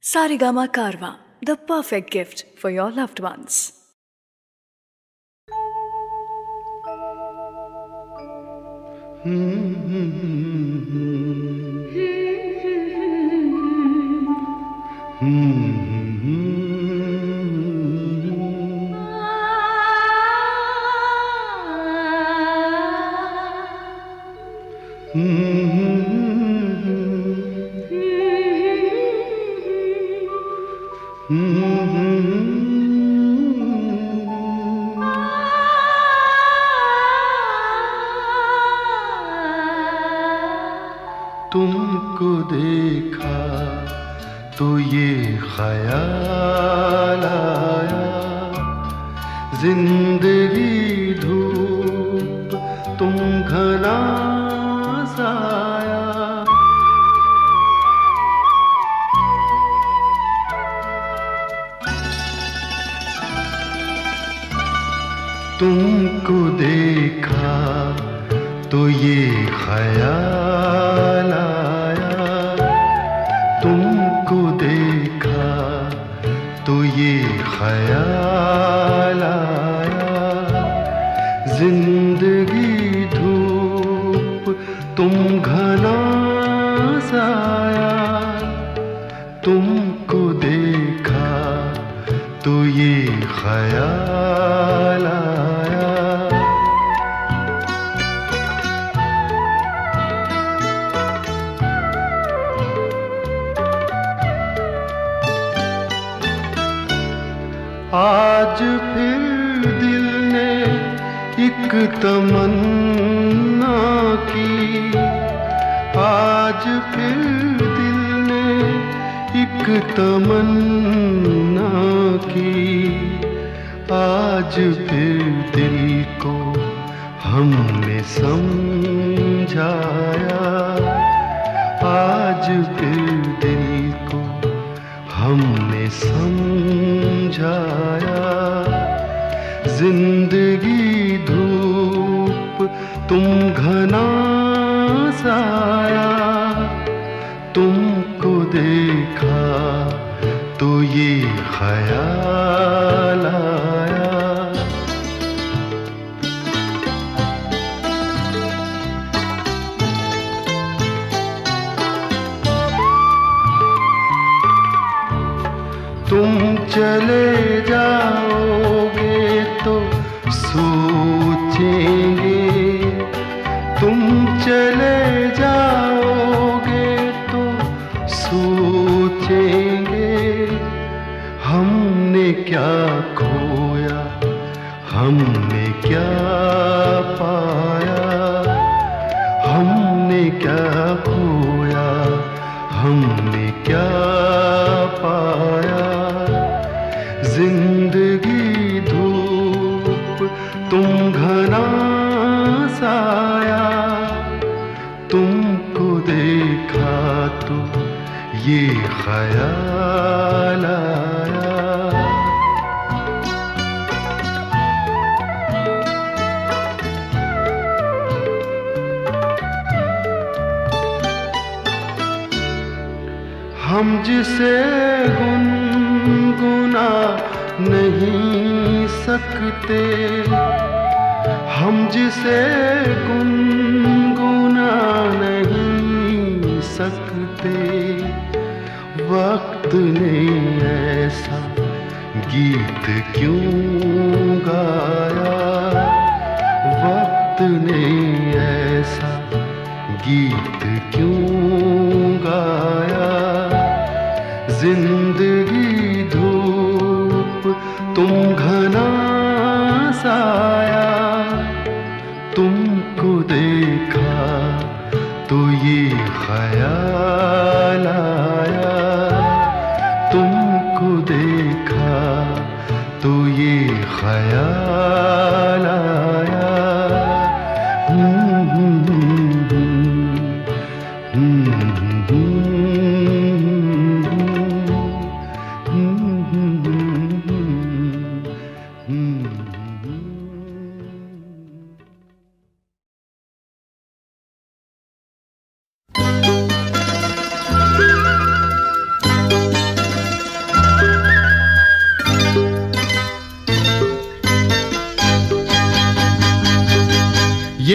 Sarigama Karwa, the perfect gift for your loved ones. तुमको देखा तो ये ख्याल आया, जिंदगी धूप तुम घना साया। तुमको देखा तो ये ख्याल आया, तुमको देखा तो ये ख्याल आया, जिंदगी धूप तुम घना साया। तुमको देखा तो ये ख्याल आया। आज फिर दिल ने एक तमन्ना की, आज फिर दिल ने एक तमन्ना की, आज फिर दिल को हमने समझाया, आज फिर दिल को हमने समझाया। जिंदगी धूप तुम घना साया, तुमको देखा तो ये ख्याल आया। तुम चले जाओगे तो सोचेंगे, तुम चले जाओगे तो सोचेंगे, हमने क्या खोया, हमने क्या पाया, हमने क्या खोया, हमने क्या पाया। जिंदगी धूप तुम घना साया, तुमको देखा तो ये ख्याल आया। हम जिसे गुनगुना नहीं सकते, हम जिसे गुनगुना नहीं सकते, वक्त ने ऐसा गीत क्यों गाया, वक्त ने ऐसा गीत क्यों गाया। जिंदगी धूप तुम घना साया, तुमको देखा तो ये ख्याल आया, तुमको देखा तो ये ख्याल आया।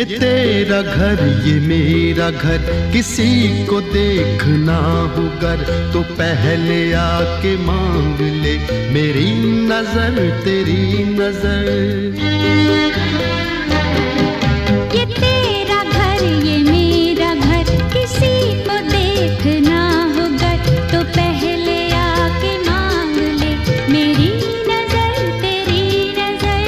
तेरा घर ये मेरा घर, किसी को देखना हो गर तो पहले आके मांग ले मेरी नजर तेरी नजर। ये तेरा घर ये मेरा घर, किसी को देखना हो गर तो पहले आके मांग ले मेरी नजर तेरी नजर।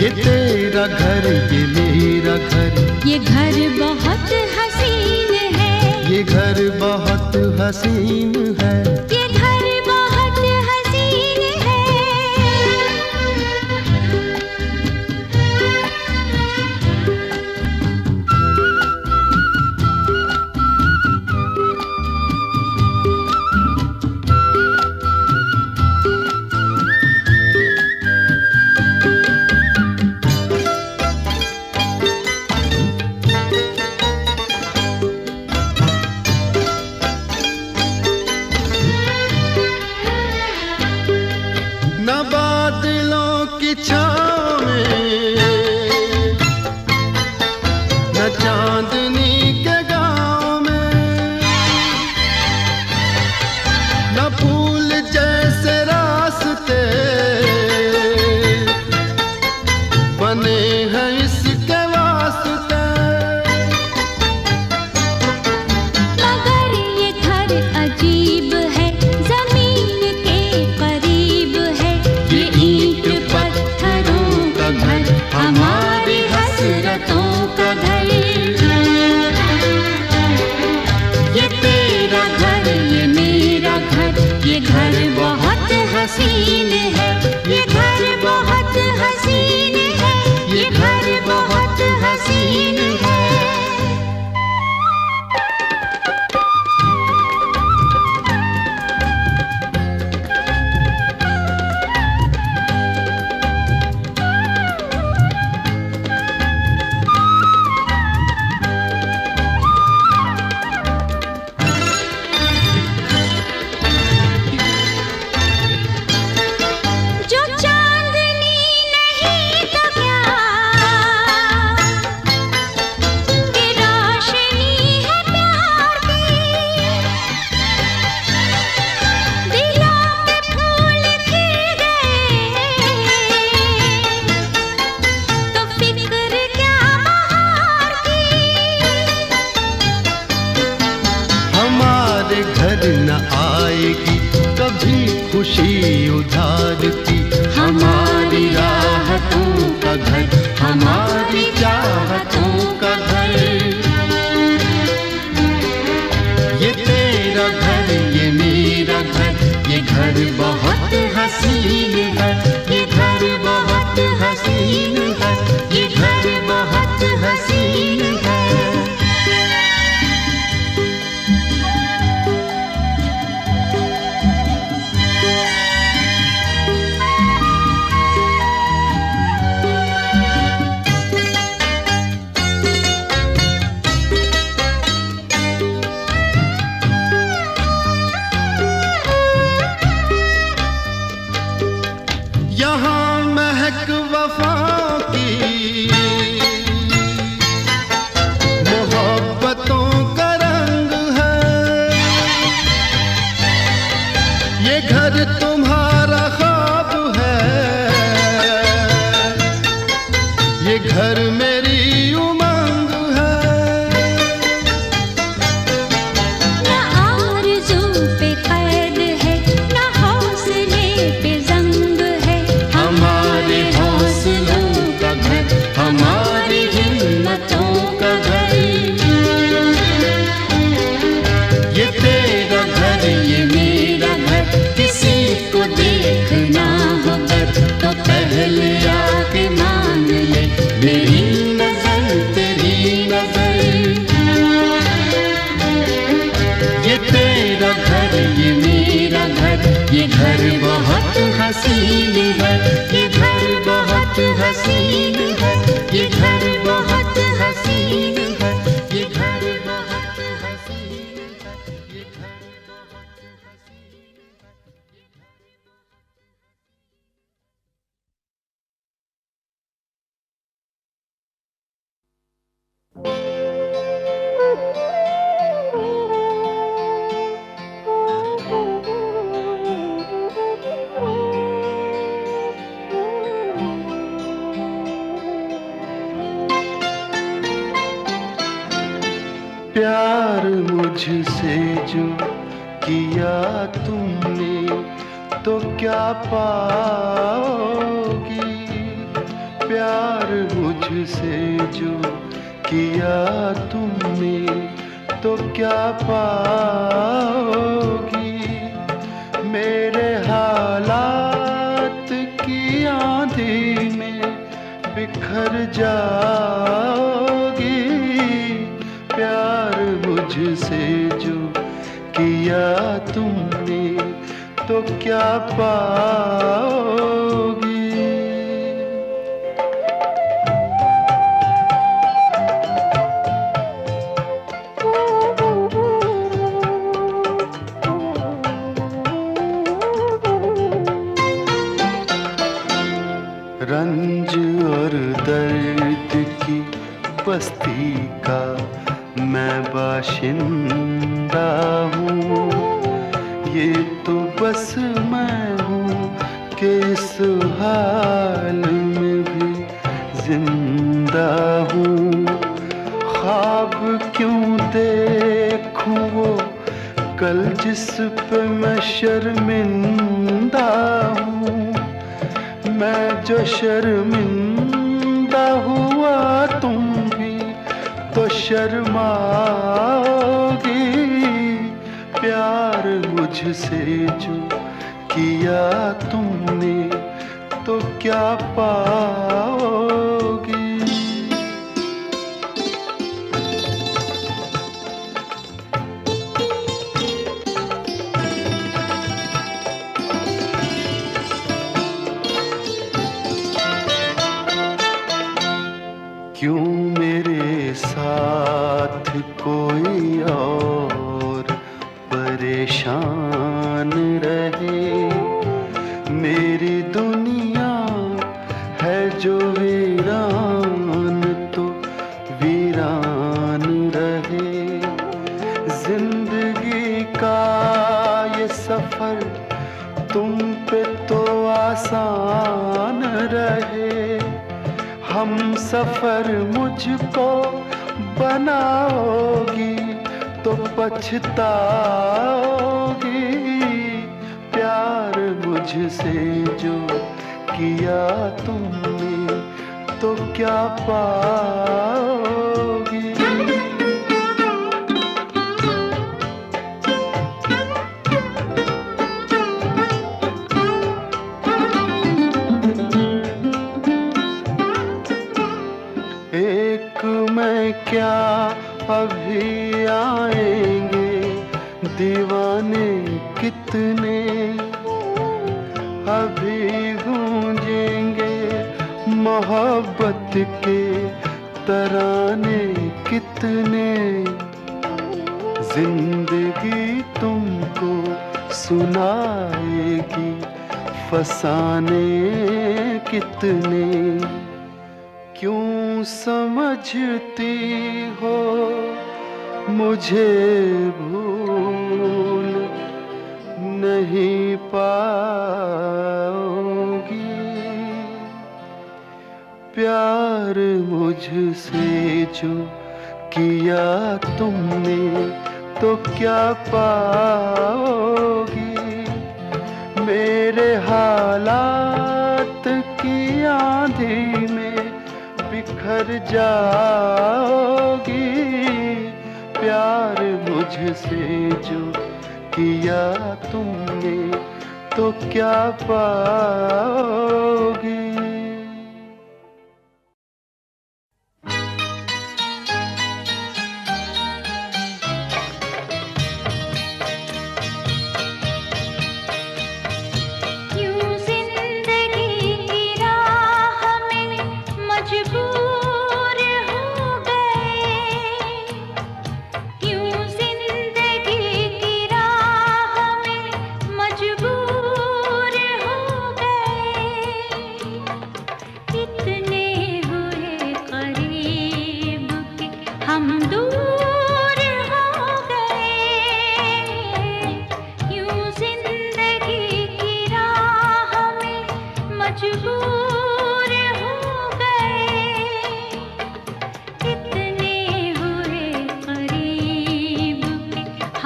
ये तेरा घर ये मेरा घर, ये घर बहुत हसीन है, ये घर बहुत हसीन है। ये घर बहुत हसीन है। न बादलों की छाँव में, न चांदनी के गाँव में, न फूल जैसे रास्ते बने हैं इसके वास्ते। मगर ये घर अजीब है, जमीन के करीब है। ये ईंट पत्थरों का घर, हमारी हसरतों का घर। ये तेरा घर ये मेरा घर, ये घर बहुत हसीन है, ये घर बहुत हसीन है, ये घर बहुत हसीन है। जो चांदनी नहीं तो क्या, ये रोशनी है प्यार की। दिलों पे फूल खिल गए तो फिक्र क्या बहार की। हमारे घर न आएगी कभी खुशी उधार की, हमारी राहतों का घर, हमारी चाहतों का घर। ये तेरा घर ये मेरा घर, ये घर बहुत हसीन है, ये घर बहुत हसीन है, ये घर बहुत हसीन है। यहाँ महक वफा की मोहब्बतों का रंग है। ये घर तुम्हारा ख्वाब है, ये घर मेरी उमंग है। न आरज़ू पे कैद है, न हौसले पे ज़ंग है। हमारे हौसलों का घर, हमारी हिम्मतों का घर। ये तेरा घर ये मेरा घर, किसी को देखना हो गर तो पहले आके मांग ले मेरी नजर तेरी नजर। ये तेरा घर ये मेरा घर, ये घर बहुत हसीन है, ये घर बहुत हसीन है, ये घर बहुत हसीन है, ये घर बहुत हसीन है, ये घर बहुत हसीन है। मुझसे जो किया तुमने तो क्या पाओगी, प्यार मुझसे जो किया तुमने तो क्या पाओगी, मेरे हालात की आंधी में बिखर जाओगी, प्यार मुझसे जो किया तुमने तो क्या पाओगी। रंज और दर्द की बस्ती का मैं बाशिंदा हूँ, ये तो बस मैं हूँ कि इस हाल में भी जिंदा हूँ। ख्वाब क्यों देखूँ वो कल जिस पे मैं शर्मिंदा हूँ, मैं जो शर्मिंदा हुआ तुम भी तो शर्माओगी, प्यार मुझसे जो किया तुमने तो क्या पाओगी। क्यों मेरे साथ कोई और परेशान रहे, मेरी दुनिया है जो वीरान तो वीरान रहे, जिंदगी का ये सफर तुम पे तो आसान रहे, हम सफर मुझको बनाओगी तो पछताओगी, प्यार मुझसे जो किया तुमने तो क्या पाओगी। एक मैं क्या अभी आएंगे दीवाने कितने, अभी गूंजेंगे मोहब्बत के तराने कितने, जिंदगी तुमको सुनाएगी फसाने कितने, क्यों समझती हो मुझे भूल नहीं पाओगी, प्यार मुझसे जो किया तुमने तो क्या पाओगी, मेरे हालात की आंधी में बिखर जाओगी, प्यार मुझसे जो किया तुमने तो क्या पाओगी।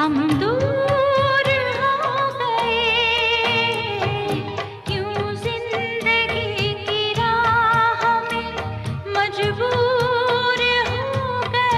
हम दूर हो गए, यूं जिंदगी की राह में मजबूर हो गए।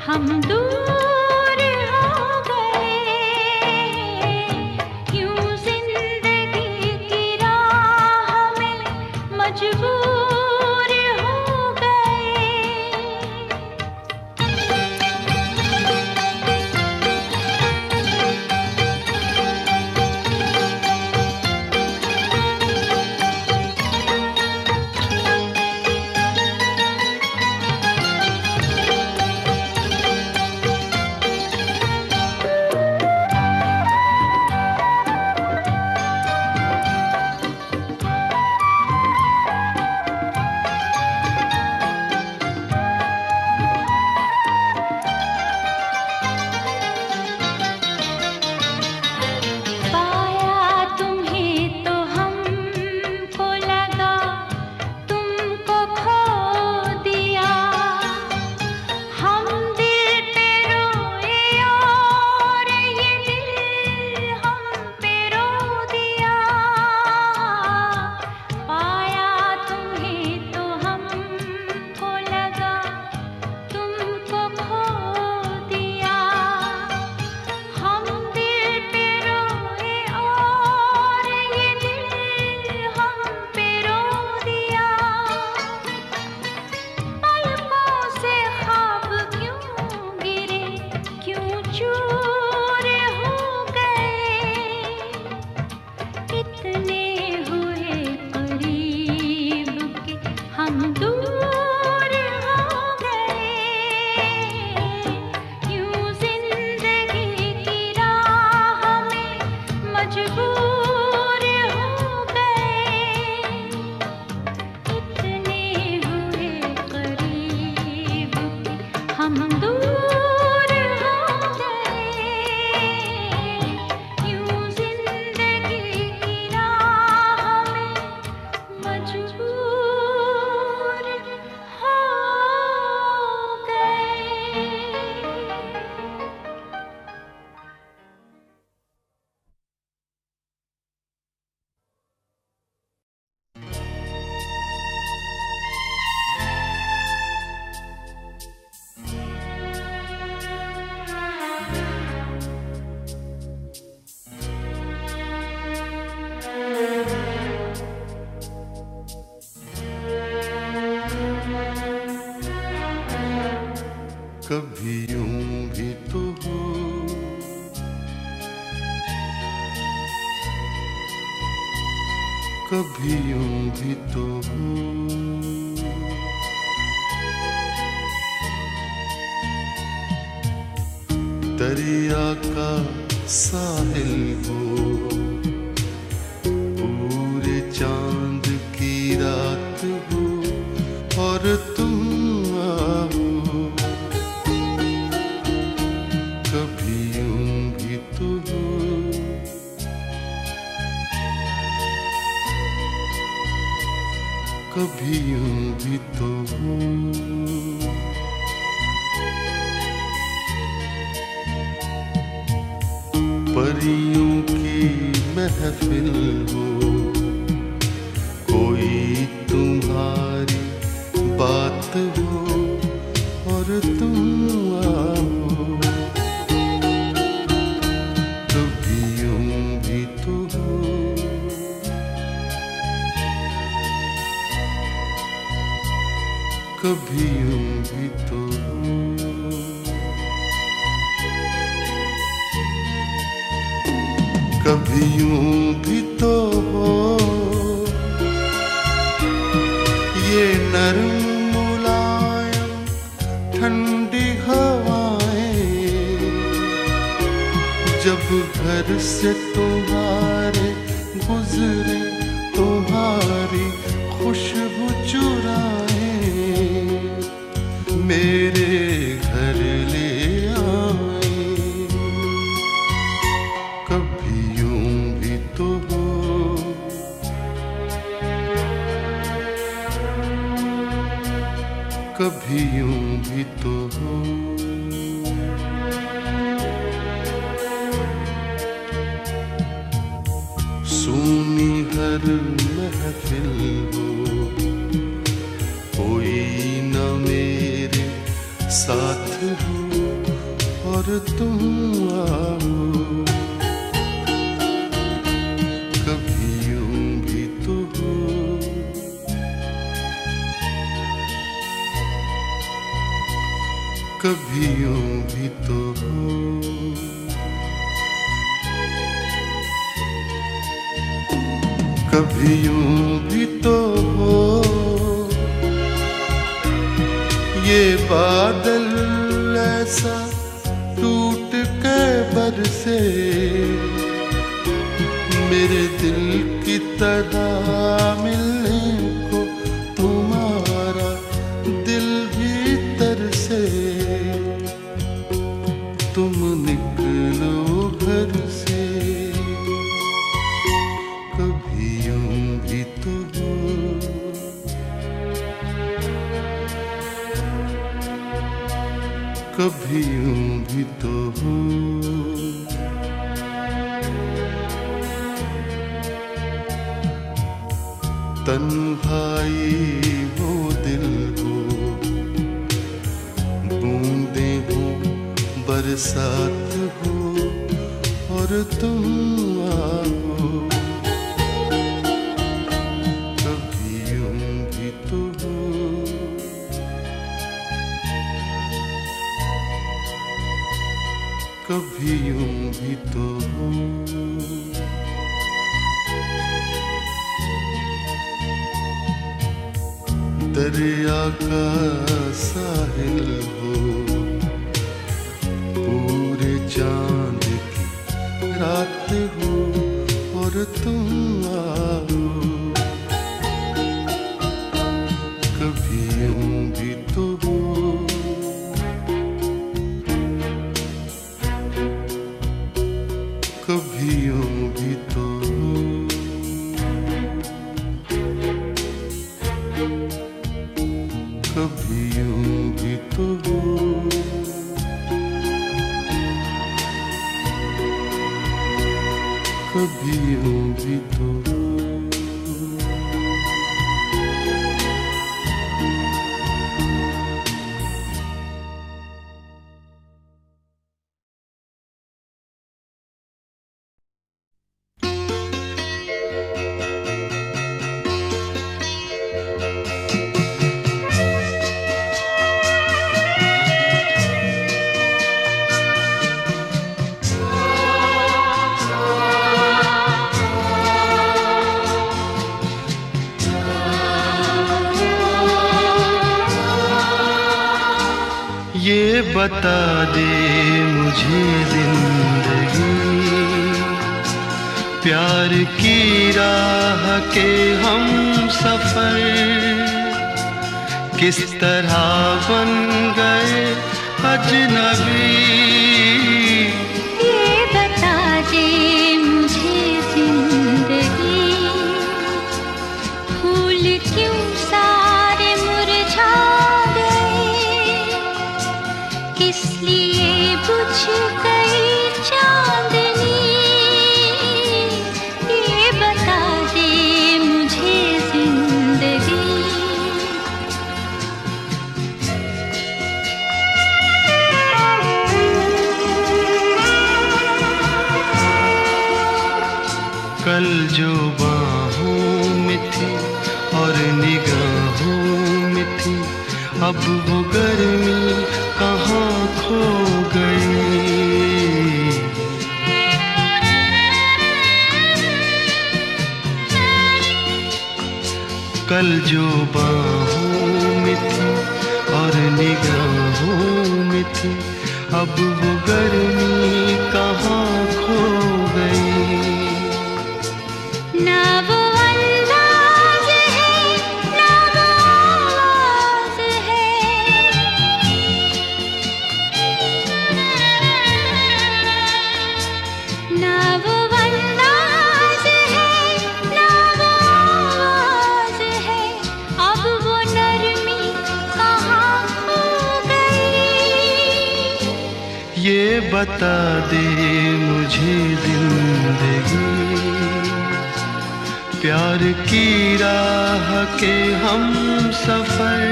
हम दूर हो गए, यूं जिंदगी की राह में मजबूर हो गए। कभी यूं भी तो हो, कभी यूं भी तो हो, दरिया का साहिल हो, पूरे चांद की रात हो और तुम आओ, कभी यूं भी तो हो। कभी यूं भी तो हो। परियों की महफिल हो, कोई तुम्हारी बात हो और तुम आओ, कभी यूं भी तो हो। कभी यूं भी तो हो। कभी यूं भी तो हो। ये नरम मुलायम ठंडी हवाएं जब घर से तुम्हारे गुजरे, तुम्हारी खुशबू चुराए मेरे घर ले आए, कभी यूं भी तो हो। कभी यूं भी तो हो। सूनी हर महफिल हो, कोई न मेरे साथ हो और तुम आओ, कभी यूं भी तो हो। कभी यूं भी तो हो। कभी यूं भी तो हो। ये बादल ऐसा टूट के बरसे मेरे दिल की तरह मिलने को, तुम्हारा दिल भीतर से, तुम निकलो घर से, कभी यूं भी तो हो। कभी यूं भी तो हो। तन्हाई वो दिल हो, बूंदे हो, बरसात हो और तुम आओ, कभी यूं भी तो हो। कभी यूं भी तो हो। दरिया का साहिल हो, पूरे चांद की रात हो और तुम आओ, कभी यूं भी तो हो। कभी यूं भी तो हो। कभी यूं भी तो हो। कभी यूं भी तो हो। ये बता दे मुझे जिंदगी, प्यार की राह के हम सफर किस तरह बन गए अजनबी। ये बता दे मुझे जिंदगी, भूल क्यों सारे मुरझा गए, किस लिए बुझ गई चांदनी, ये बता दे मुझे जिंदगी। कल जो बाहों में थी और निगाहों में थी, अब वो गर्मी कहाँ खो गई। कल जो बाहों में थी और निगाहों में थी, अब वो गर्मी कहाँ खो गई। ना वो अंदाज है, ना वो आवाज है, ना वो अंदाज है, ना वो आवाज है, अब वो नरमी कहाँ खो गई। ये बता दे मुझे जिंदगी, प्यार की राह के हम सफर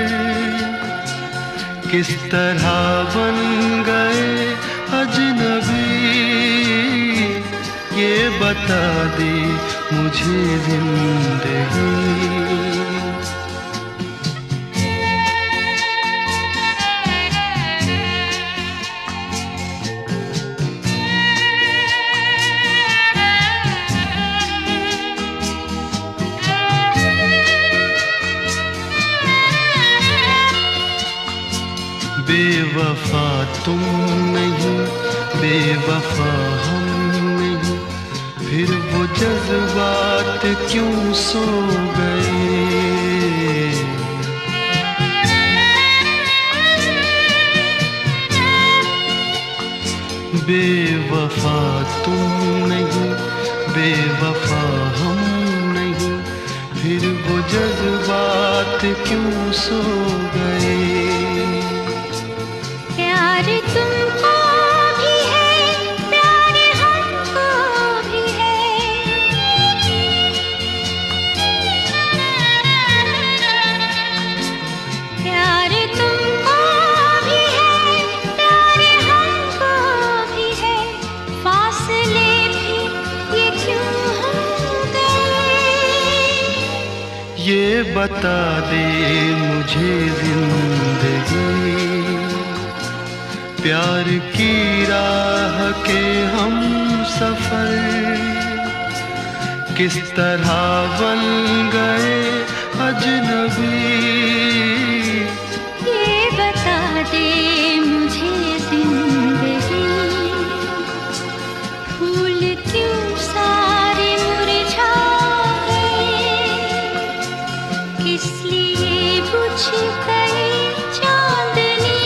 किस तरह बन गए अजनबी। ये बता दे मुझे जिंदगी। बेवफा तुम नहीं, बेवफा हम नहीं, फिर वो जज्बात क्यों सो गए। बेवफा तुम नहीं, बेवफा हम नहीं, फिर वो जज्बात क्यों सो गए। प्यार तुमको भी है, प्यार हमको भी है, प्यार तुमको भी है, प्यार हमको भी है, फासले भी ये क्यों हो गए। ये बता दे मुझे जिंदगी, प्यार की राह के हम सफर किस तरह बन गए अजनबी। ये बता दे मुझे जिंदगी, फूल क्यों सारे मुरझा गए, किस लिए बुझ गई चांदनी,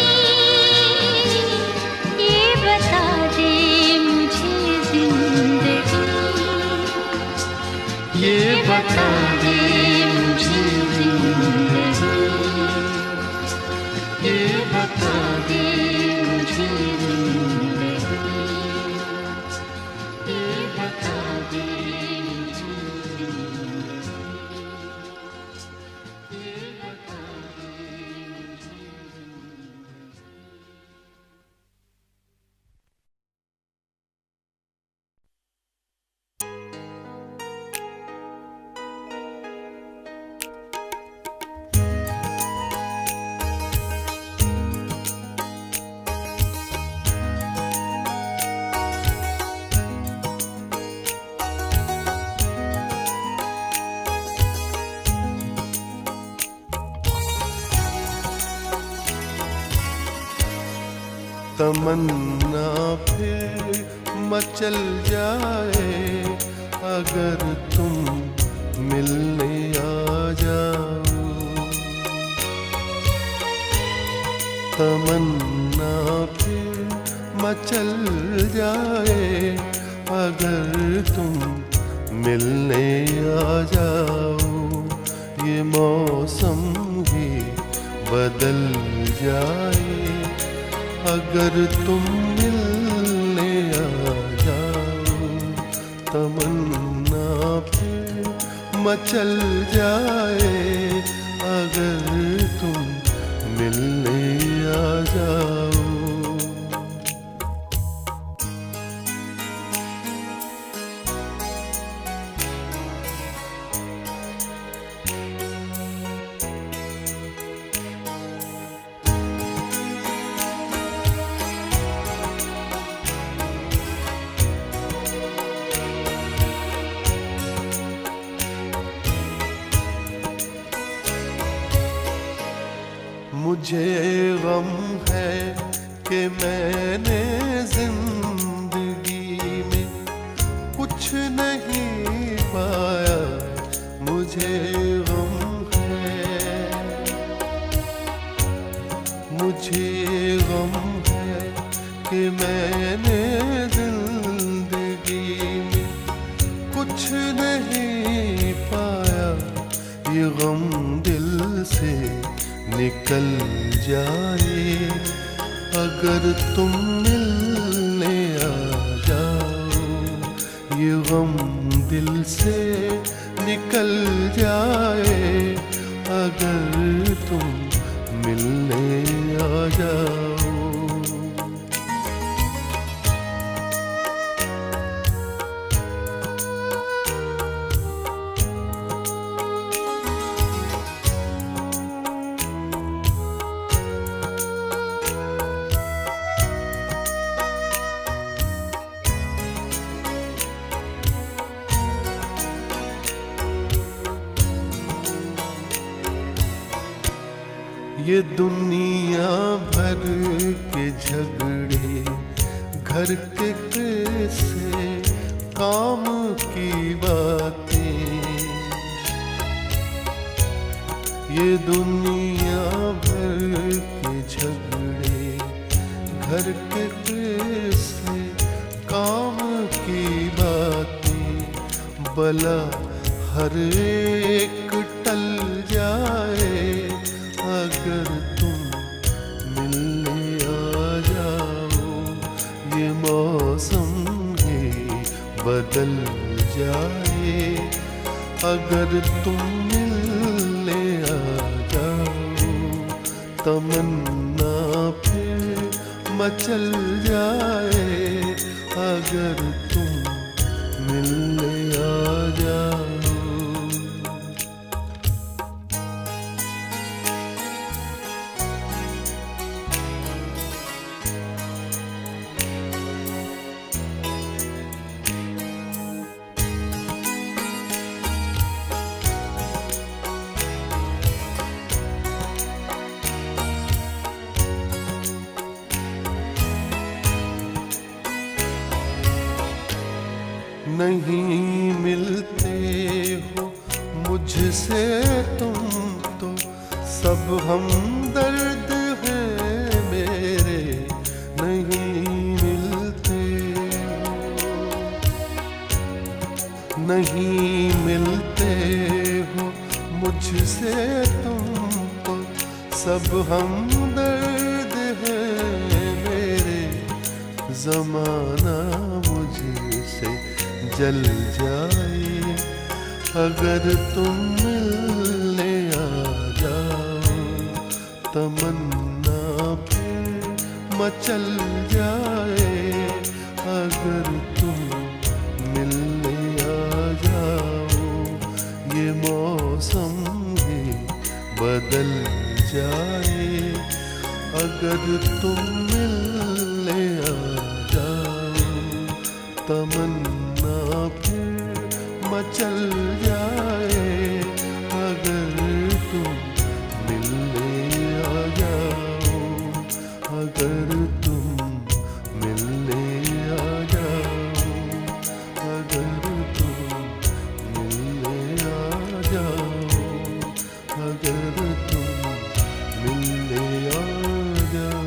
ये बता दे मुझे जिंदगी। ये बता दे मुझे जिंदगी, ये बता दे मुझे जिंदगी, ये बता दे मुझे जिंदगी, ये बता दे मुझे। तमन्ना फिर मचल जाए अगर तुम मिलने आ जाओ। तमन्ना फिर मचल जाए अगर तुम मिलने आ जाओ। ये ये मौसम ही बदल जाए अगर तुम मिलने आ जाओ। तमन्ना फिर मचल जाए अगर तुम मिलने आ जाओ। मुझे गम है कि मैंने जिंदगी में कुछ नहीं पाया। मुझे गम है, मुझे गम है कि मैंने जिंदगी में कुछ नहीं पाया। ये गम दिल से निकल जाए अगर तुम मिलने आ जाओ। ये गम दिल से निकल जाए अगर तुम मिलने आ जाओ। ये दुनिया भर के झगड़े घर के कैसे काम की बातें। ये दुनिया भर के झगड़े घर के कैसे काम की बातें। भला हर एक टल जाए अगर तुम मिलने आ जाओ। ये मौसम ही बदल जाए अगर तुम मिलने आ जाओ। तमन्ना फिर मचल जाए अगर तुम मिलने आ जाओ। नहीं मिलते हो मुझसे तुम तो सब हमदर्द हैं मेरे। नहीं मिलते हो, नहीं मिलते हो मुझसे तुम तो सब हमदर्द हैं मेरे। ज़माना मुझसे जल जाए अगर तुम मिलने आ जाओ। तमन्ना फिर मचल जाए अगर तुम मिलने आ जाओ। ये मौसम ही बदल जाए अगर तुम मिलने आ जाओ। तमन्ना फिर मचल जाए अगर तुम मिलने आ जाओ। अगर तुम मिलने आ जाओ। अगर तुम मिलने आ जाओ। अगर तुम मिलने आ जाओ।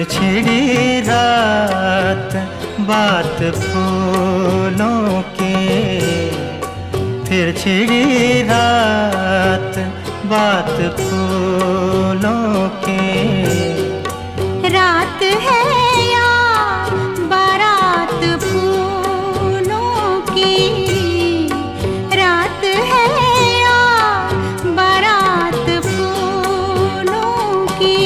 फिर छिड़ी रात बात फूलों की, फिर छिड़ी रात बात फूलों की। रात है या बारात फूलों की, रात है या बारात फूलों की।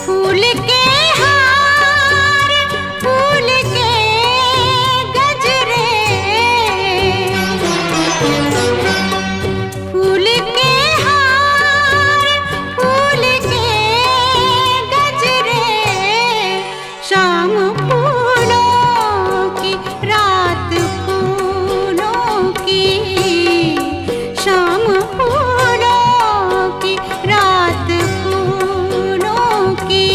फूल के हार, फूल के गजरे, फूल के हार, फूल के गजरे, शाम फूलों की रात फूलों की, शाम फूलों की रात फूलों की।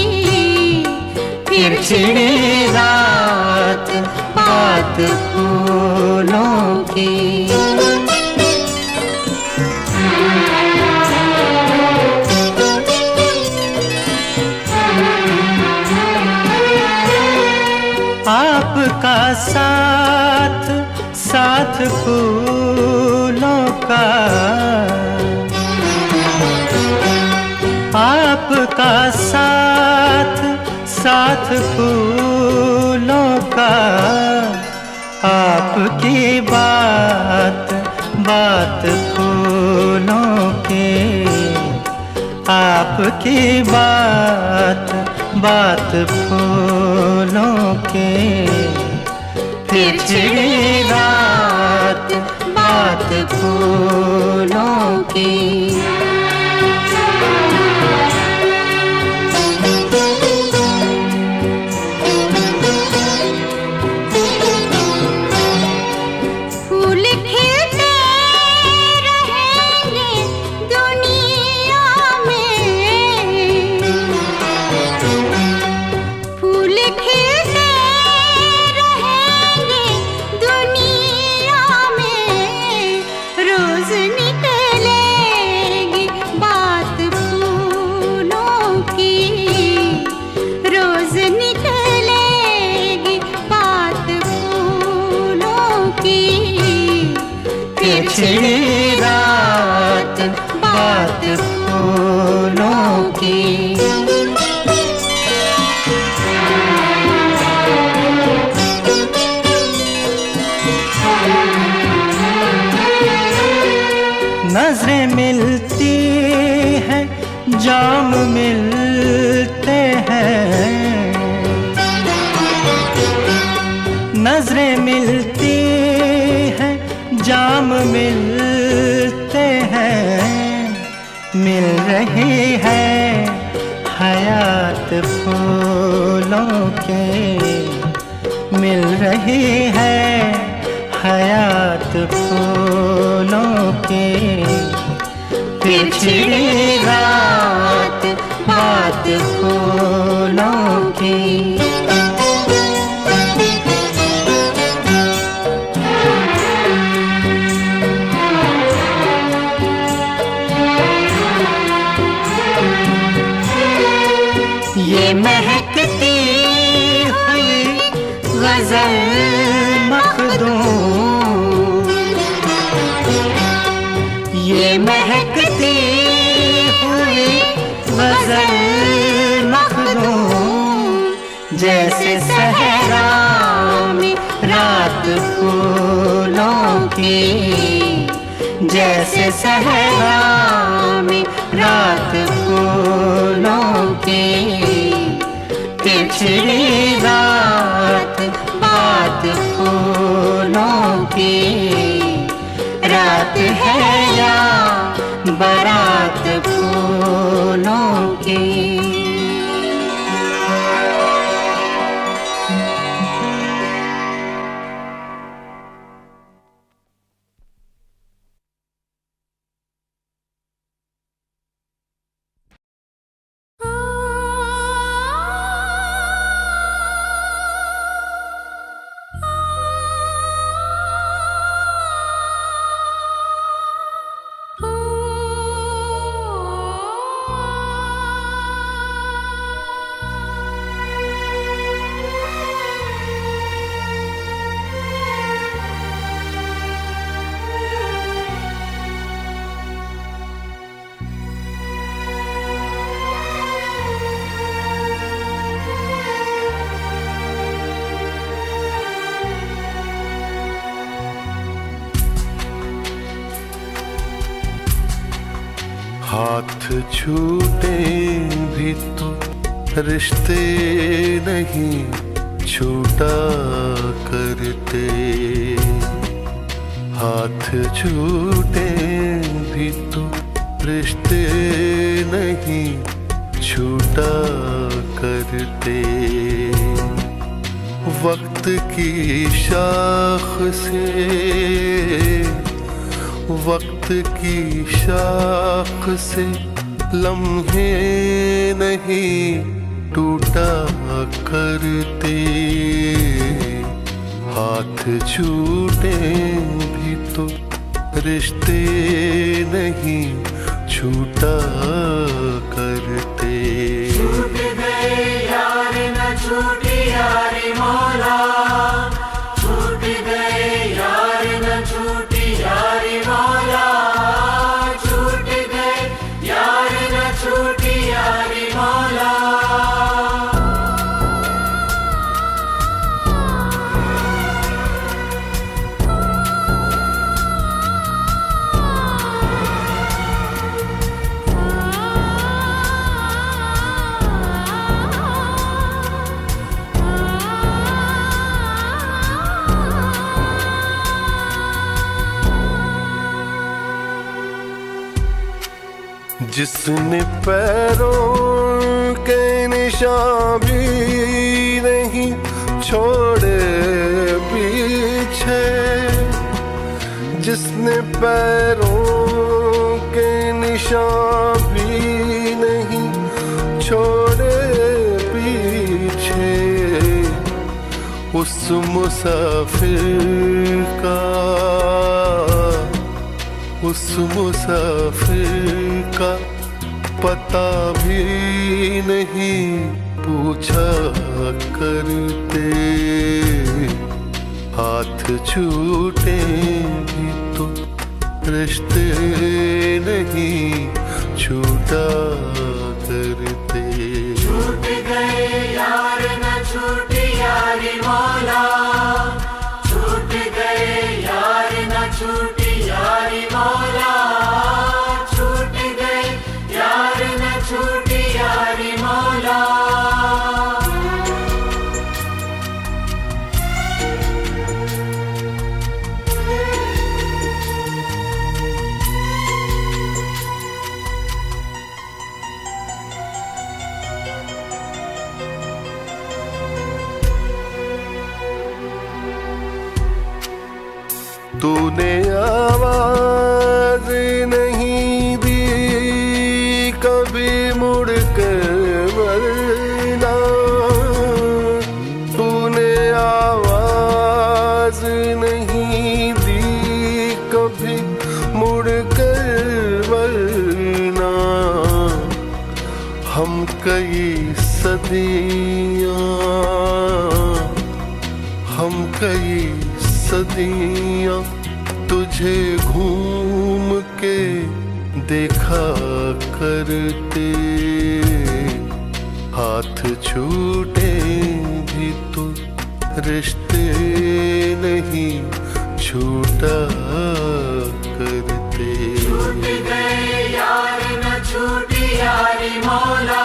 फिर छिड़ी रात बात फूलों की। आपका साथ साथ फूलों का, आपका साथ साथ फूलों का। आपकी बात बात फूलों की, आपकी बात बात फूलों की। फिर छिड़ी रात बात फूलों की। फूल खिलते रहेंगे दुनिया में, फूल खिलते रहेंगे दुनिया में। रोज निकलेगी बात फूलों की, रोज निकलेगी बात फूलों की। फिर छिड़ी रात बात फूलों की। नजरें मिलती हैं, जाम मिलते हैं, नजरें मिलती हैं, जाम मिलते हैं। मिल रही है हयात फूलों के, मिल रही है हयात फूलों के। फिर छिड़ी रात बात फूलों की। ये महकती हुई गजल मखदूम, ये महकती हुई गजल मखदूम। जैसे सहरा में रात फूलों की, जैसे सहरा में रात फूलों की। फिर छिड़ी रात बात फूलों की। रात है या बारात फूलों की। हाथ छूटे भी तो रिश्ते नहीं छूटा करते। हाथ छूटे भी तो रिश्ते नहीं छूटा करते। वक्त की शाख से, वक्त की शाख से लम्हे नहीं टूटा करते। हाथ छूटे भी तो रिश्ते नहीं छूटा करते। छूट गए यार न छूटी यारी मौला, छूट गए यार न छूटी यारी मौला, छूट गए यार न छूटी यारी मौला। जिसने पैरों के निशान भी नहीं छोड़े पीछे, जिसने पैरों के निशान भी नहीं छोड़े पीछे, उस मुसाफिर का, उस मुसाफिर का पता भी नहीं पूछा करते। हाथ छूटे भी तो रिश्ते नहीं छूटा करते। छूट गए यार न छूटी यारी मौला, छूट गए यार न छूटी यारी मौला, छूट गए यार न छूटी यारी मौला। तूने आवाज नहीं दी कभी मुड़ कर वरना, तूने आवाज नहीं दी कभी मुड़ कर वरना। हम कई सदियां, हम कई सदियां तुझे घूम के देखा करते। हाथ छूटे भी तो रिश्ते नहीं छूटा करते। छूट गए यार न छूटी यारी मौला,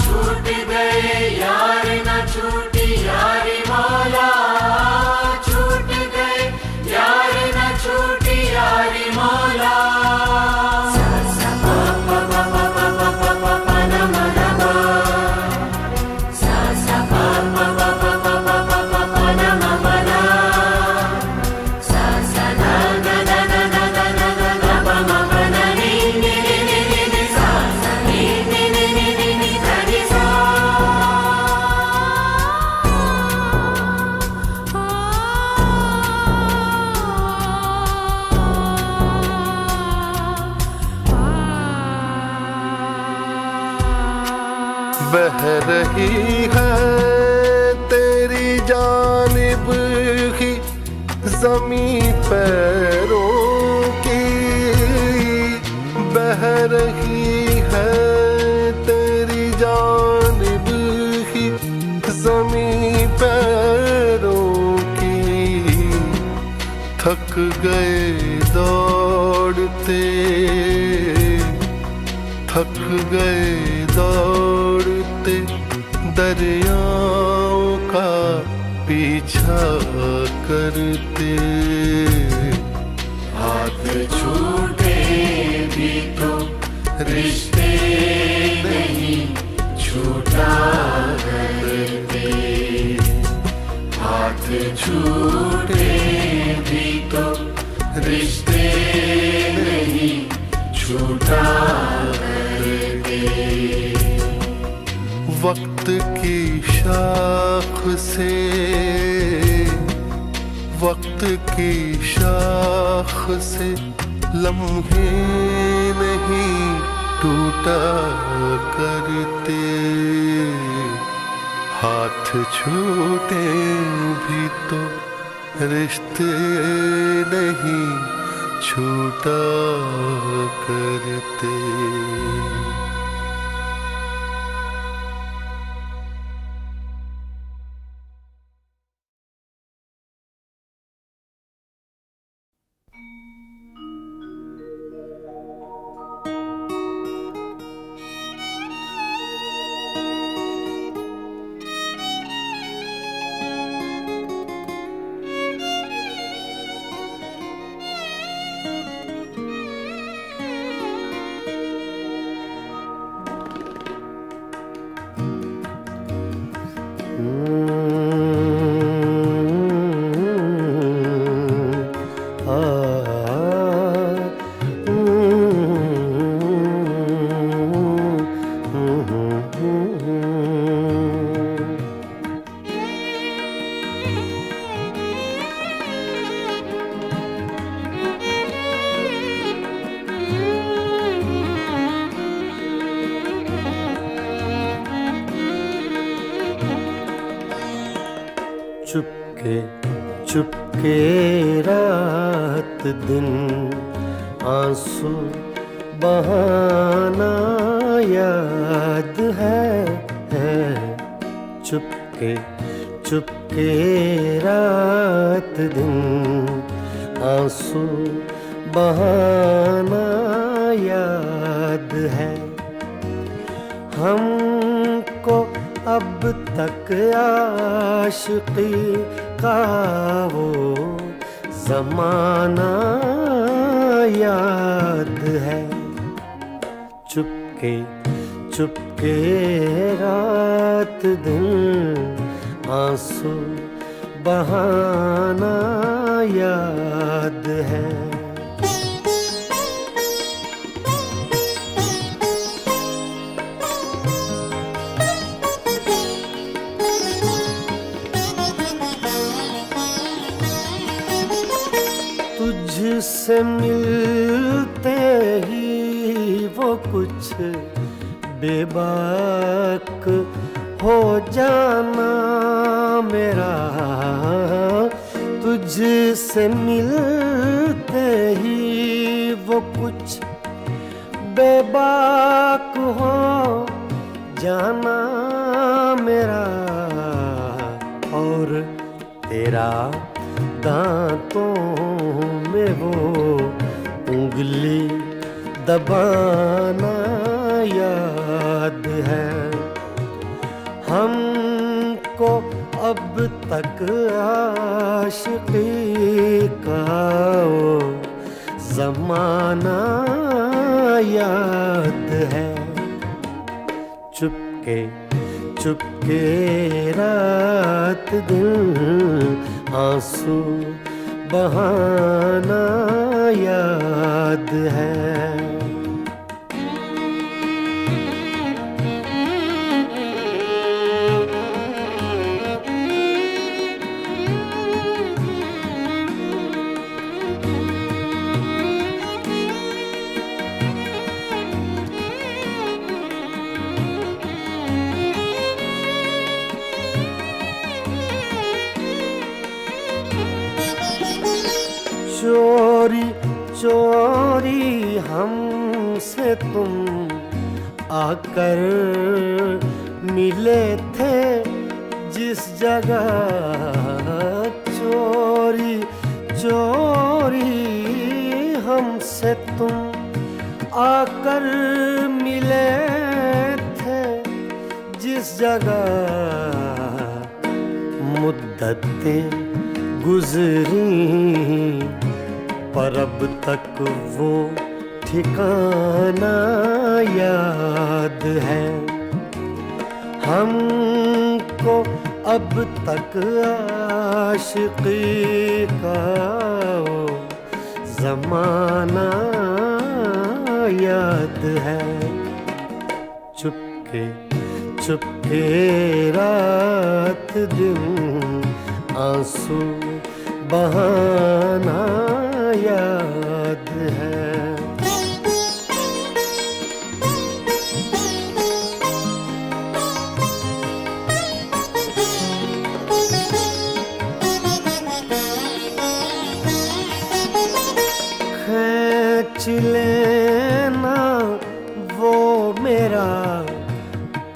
छूट गए यार न छूटी यारी मौला, छूट गए यार न छूटी यारी मौला। बह रही है तेरी जानिब ही ज़मीं पैरों की, बह रही है तेरी जानिब ही ज़मीं पैरों की। थक गए दौड़ते, थक गए दौड़ते दरियाओं का पीछा करते। हाथ छूटे भी तो रिश्ते नहीं छूटा करते। हाथ छूटे भी तो रिश्ते नहीं छूटा करते। वक्त की शाख से, वक्त की शाख से लम्हे नहीं टूटा करते। हाथ छूटे भी तो रिश्ते नहीं छूटा करते। चुपके चुपके रात दिन आंसू बहाना याद है। चुपके चुपके रात दिन आंसू बहाना याद है। हमको अब तक आशिकी का वो ज़माना याद है। चुपके चुपके रात दिन आंसू बहाना याद है। तुझसे मिलते ही वो कुछ बेबाक हो जाना मेरा। तुझसे मिलते ही वो कुछ बेबाक हो जाना मेरा। और तेरा दांतों में वो उंगली दबाना याद है। हमको अब तक आशिकी का वो ज़माना याद है। चुपके चुपके रात दिन आंसू बहाना याद है। चोरी चोरी हमसे तुम आकर मिले थे जिस जगह। चोरी चोरी हमसे तुम आकर मिले मिले थे जिस जगह मुद्दतें गुजरी, पर अब तक वो ठिकाना याद है हमको। अब तक आशिकी का वो ज़माना याद है। चुपके चुपके रात दिन आंसू बहाना याद है। खींच लेना वो मेरा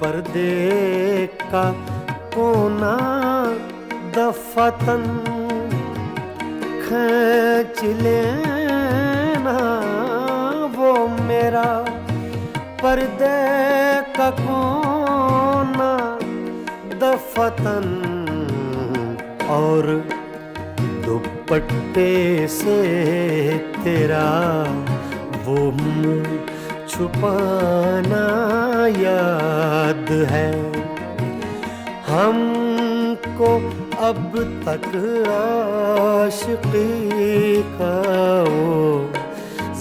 पर्दे का कोना दफतन, खींच लेना वो मेरा पर्दे का कोना दफतन, और दुपट्टे से तेरा वो मुँह छुपाना याद है हमको। अब तक आशिकी का वो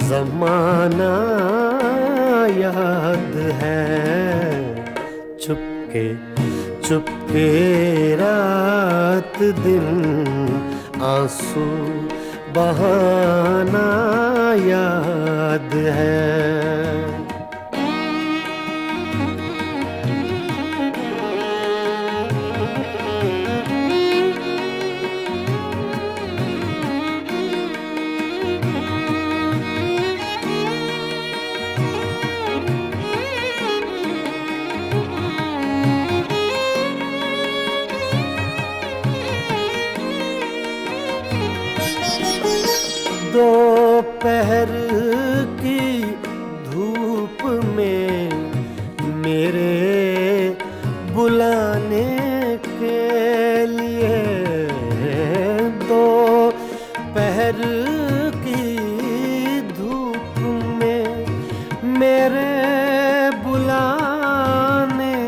ज़माना याद है। चुपके चुपके रात दिन आंसू बहाना याद है। दोपहर की धूप में मेरे बुलाने के लिए, दोपहर की धूप में मेरे बुलाने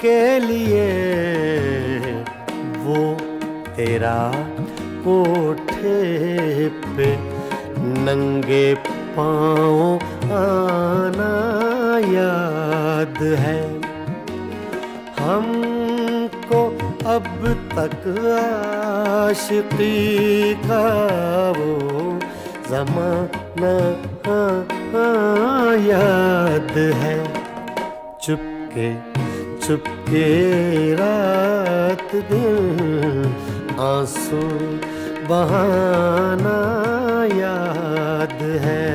के लिए, वो तेरा कोठे पे नंगे पाँव आना याद है हमको। अब तक आशिकी का वो ज़माना याद है। चुपके चुपके रात दिन आंसू बहाना याद है।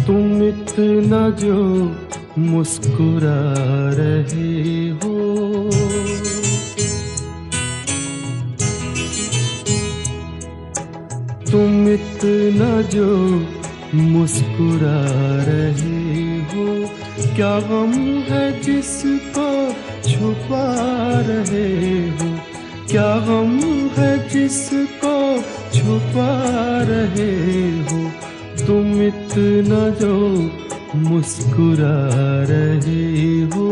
तुम इतना जो मुस्कुरा रहे हो, तुम इतना जो मुस्कुरा रहे हो, क्या गम है जिसको छुपा रहे हो, क्या गम है जिसको छुपा रहे हो, तुम इतना जो मुस्कुरा रहे हो।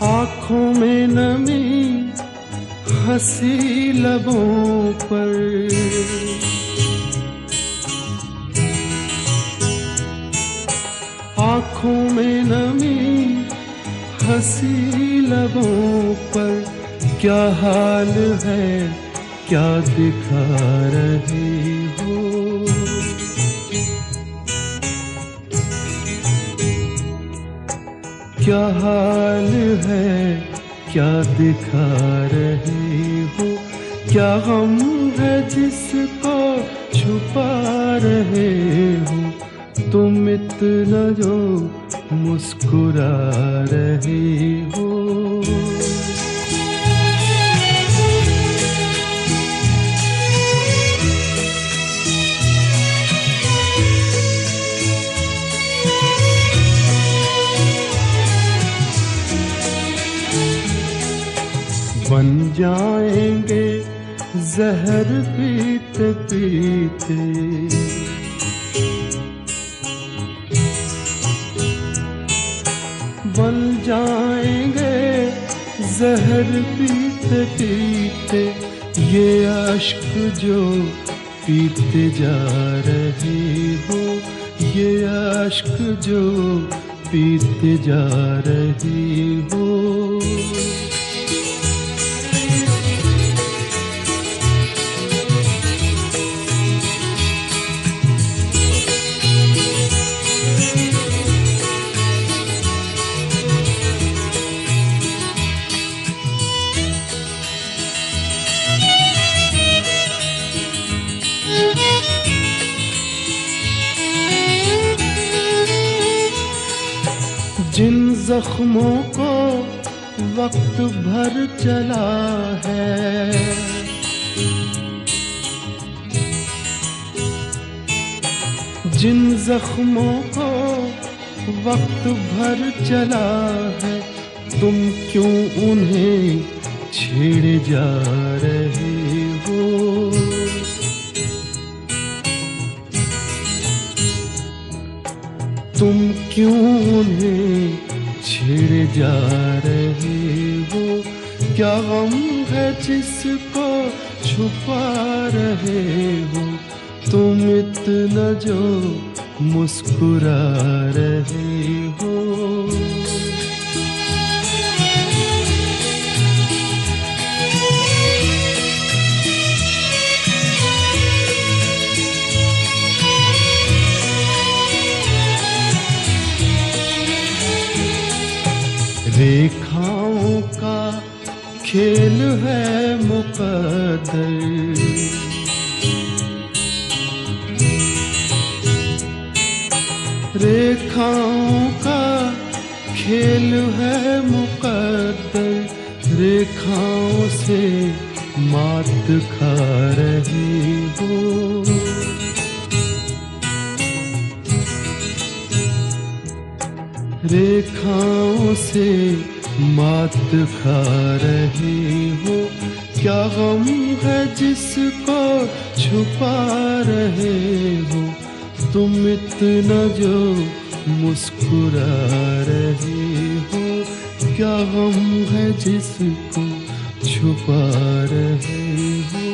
आँखों में नमी हंसी लबों पर, आँखों में नमी हंसी लबों पर, क्या हाल है क्या दिखा रही हो, क्या हाल है क्या दिखा रही हो, क्या गम है जिसको छुपा रहे हो, तुम इतना जो मुस्कुरा रही हो। बन जाएंगे जहर पीते पीते, बन जाएंगे जहर पीते पीते, ये अश्क जो पीते जा रही हो, ये अश्क जो पीते जा रही हो। जिन जख्मों को वक्त भर चला है, जिन जख्मों को वक्त भर चला है, तुम क्यों उन्हें छेड़े जा रहे हो, तुम क्यों उन्हें छेड़े जा रहे हो, क्या गम है जिसको छुपा रहे हो, तुम इतना जो मुस्कुरा रहे हो। रेखाओं का खेल है मुकद्दर, रेखाओं का खेल है मुकद्दर, रेखाओं से मात खा रही हो, रेखाओं से मात खा रही हो, क्या गम है जिसको छुपा रहे हो, तुम इतना जो मुस्कुरा रहे हो, क्या गम है जिसको छुपा रहे हो।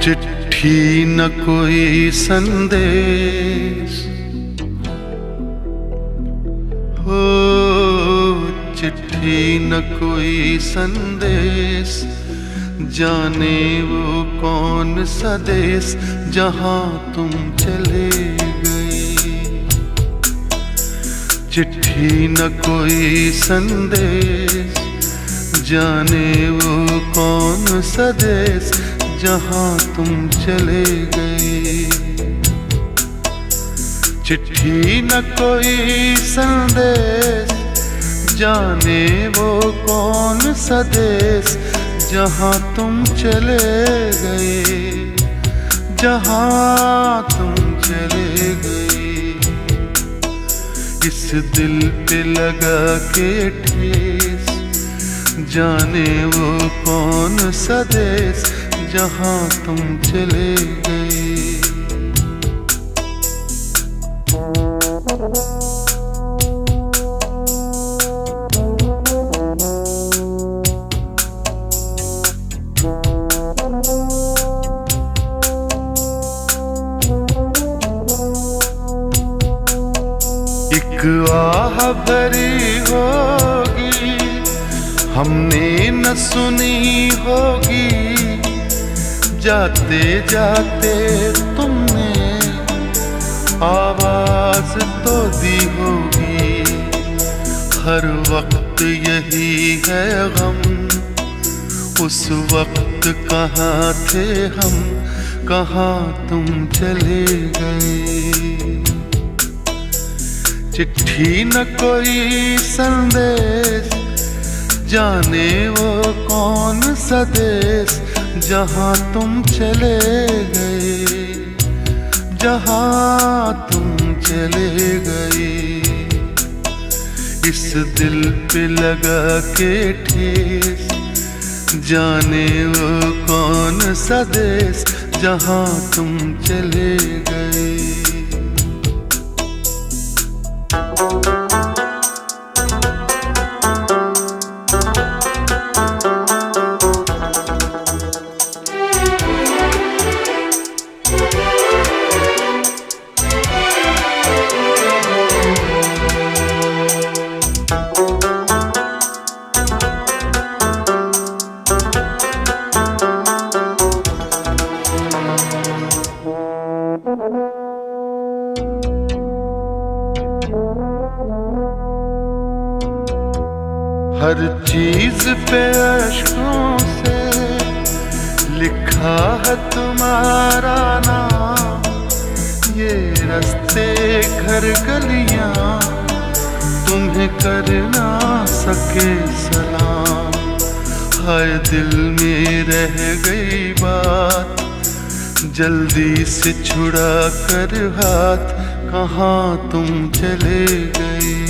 चिट्ठी न कोई संदेश हो, चिट्ठी न कोई संदेश, जाने वो कौन सा देश जहां तुम चले गए। चिट्ठी न कोई संदेश, जाने वो कौन सा देश जहां तुम चले गए। चिट्ठी न कोई संदेश, जाने वो कौन सा देश जहाँ तुम चले गए, जहाँ तुम चले गए। इस दिल पे लगा के ठेस, जाने वो कौन सा देश जहाँ तुम चले गए। एक आह भरी होगी हमने न सुनी होगी, जाते जाते तुमने आवाज तो दी होगी। हर वक्त यही है गम, उस वक्त कहाँ थे हम, कहाँ तुम चले गए। चिट्ठी न कोई संदेश, जाने वो कौन सा देश जहाँ तुम चले गए, जहाँ तुम चले गए। इस दिल पे लगा के ठेस, जाने वो कौन सा देश जहाँ तुम चले गए। हर चीज पे अश्कों से लिखा है तुम्हारा नाम, ये रास्ते घर गलियां तुम्हें कर ना सके सलाम। हाय दिल में रह गई बात, जल्दी से छुड़ा कर हाथ, कहाँ तुम चले गए।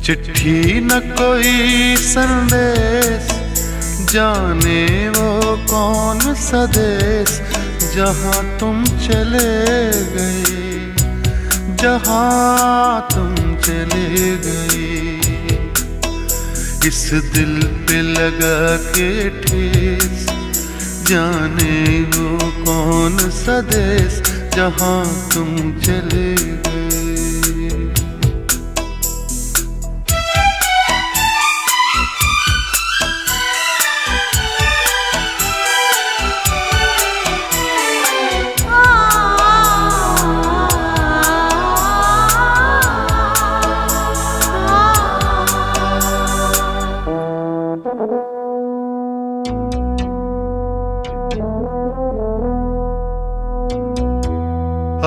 चिट्ठी न कोई संदेश, जाने वो कौन सा देश जहाँ तुम चले गए, जहाँ तुम चले गए। इस दिल पे लगा के ठेस, जाने वो कौन सा देश जहाँ तुम चले गए।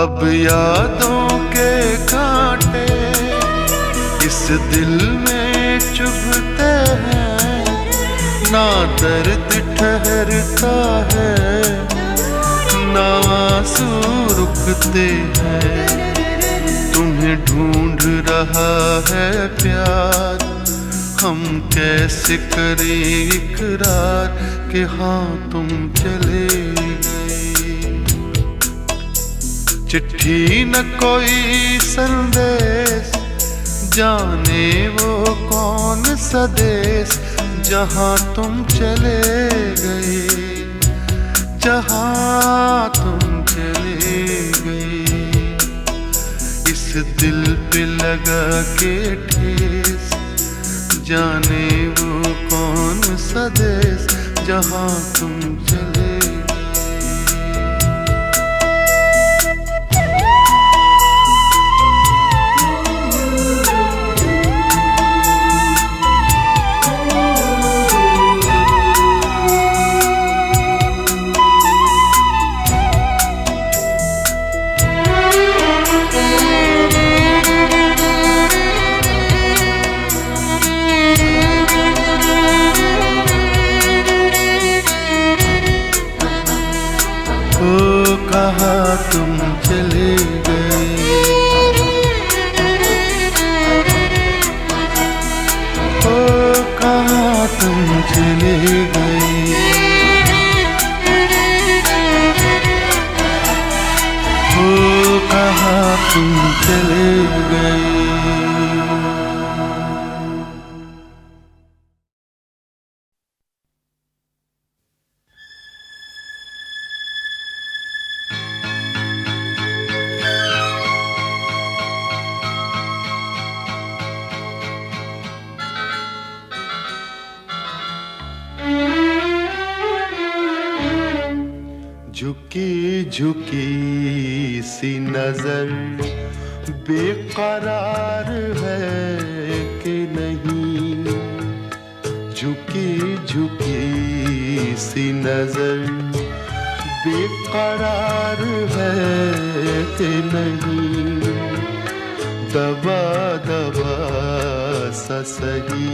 अब यादों के कांटे इस दिल में चुभते हैं, ना दर्द ठहरता है, ना आंसू रुकते हैं। तुम्हें ढूंढ रहा है प्यार, हम कैसे करें इकरार कि हाँ तुम चले गए। चिट्ठी न कोई संदेश, जाने वो कौन सा देश जहाँ तुम चले गए, जहाँ तुम चले गए। इस दिल पे लगा के ठेस, जाने वो कौन सा देश जहाँ तुम चले गए। तुम चले गए। झुकी झुकी सी नजर बेकरार है कि नहीं, झुकी झुकी सी नजर बेकरार है कि नहीं, दबा दबा सा सही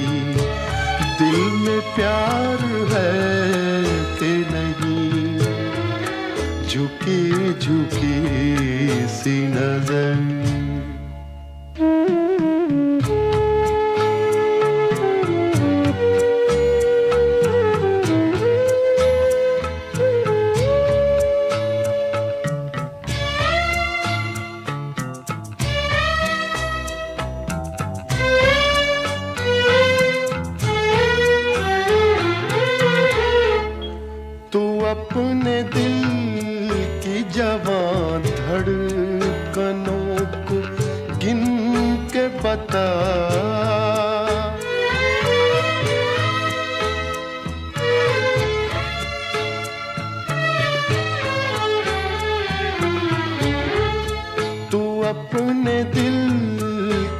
दिल में प्यार है कि नहीं, झुकी झुकी सी नजर। तू अपने दिल की जवान धड़कनों को गिन के बता, तू अपने दिल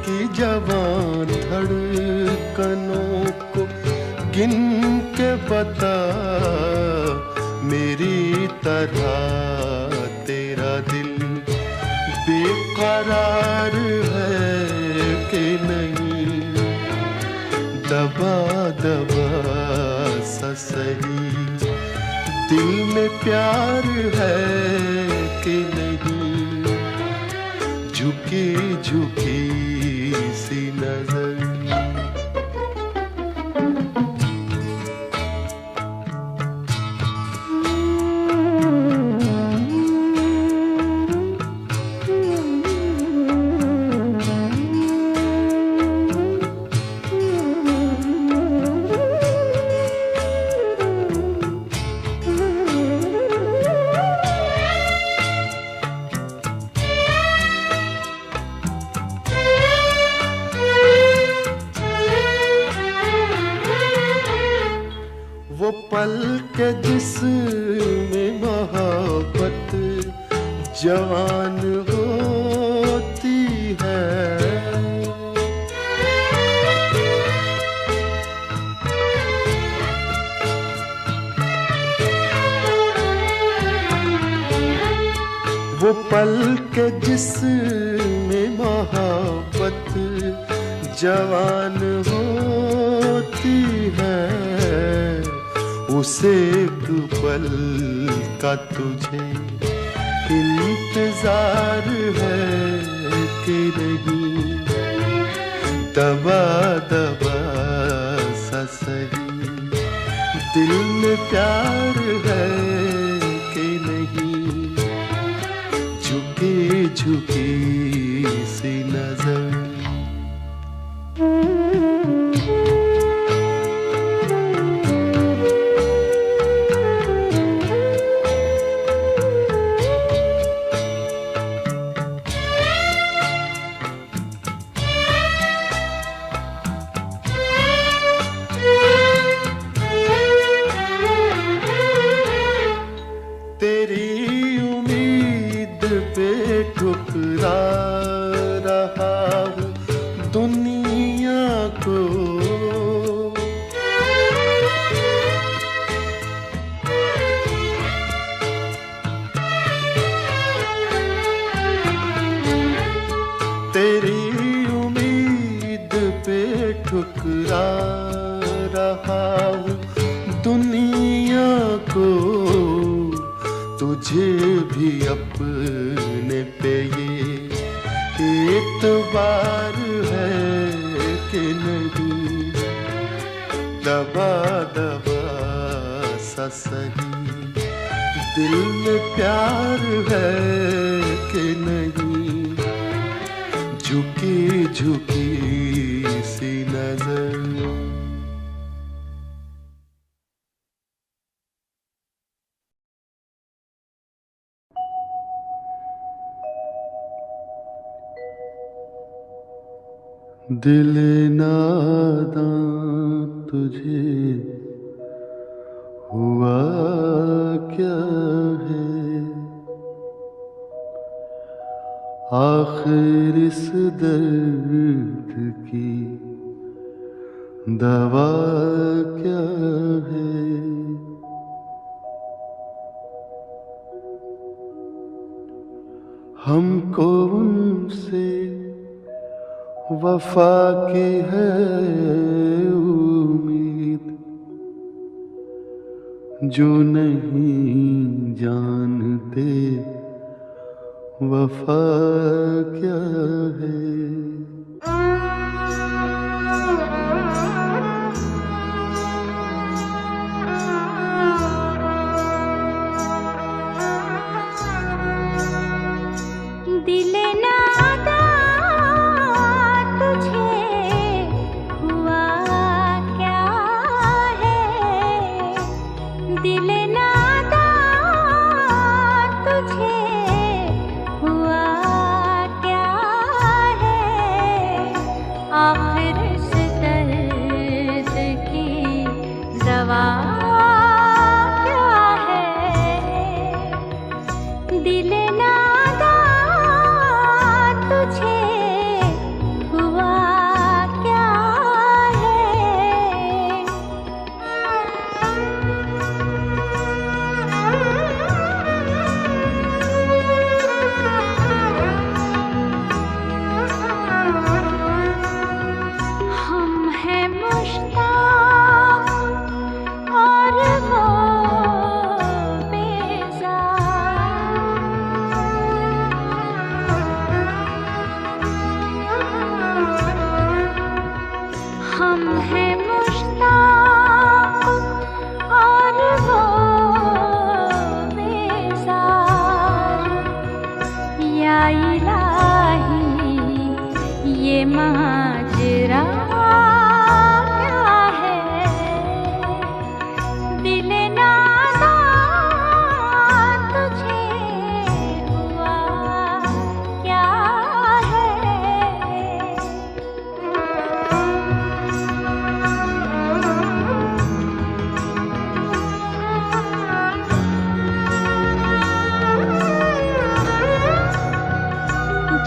की जवान धड़कनों को गिन के बता, मेरी तरह तेरा दिल बेकरार है कि नहीं, दबा दबा सा सही दिल में प्यार है कि नहीं, झुकी झुकी सी नजर। वो पल के जिसमें मोहब्बत जवान होती है, वो पल के जिसमें मोहब्बत जवान होती है, उसे एक पल का तुझे इंतजार है कि नहीं, दबा दबा सा सही दिल में प्यार है कि नहीं, झुकी झुकी सी नजर। तेरी उम्मीद पे ठुकरा रहा हूँ दुनिया को, तेरी उम्मीद पे ठुकरा रहा हूँ दुनिया को, तुझे भी अपने पे ये एतबार है कि नहीं, दबा दबा सा सही दिल में प्यार है कि नहीं, झुकी झुकी सी नजर। दिल नादां तुझे हुआ क्या है, आखिर इस दर्द की दवा क्या है। हमको उनसे वफा की है उम्मीद, जो नहीं जानते वफा क्या है। दिल नादा तुझे हुआ क्या है, दिल नादा तुझे हुआ क्या है, आखिर इस दर्द की दवा क्या है। दिल नादा तुझे हुआ क्या हम हैं मुश्ताक और वो हम हैं मुश्ताक और वो बेजार। या इलाही ये माजरा क्या है, दिल नादा तुझे हुआ क्या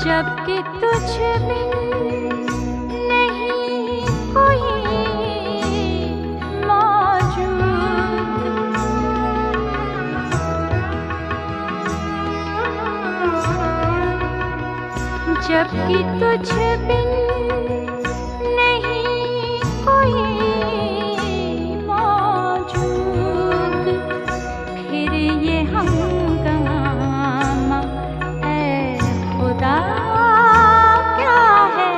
जबकि तुझ बिन नहीं कोई मौजूद, जबकि तुझ बिन नहीं कोई मौजूद, फिर ये हंगामा है खुदा क्या है।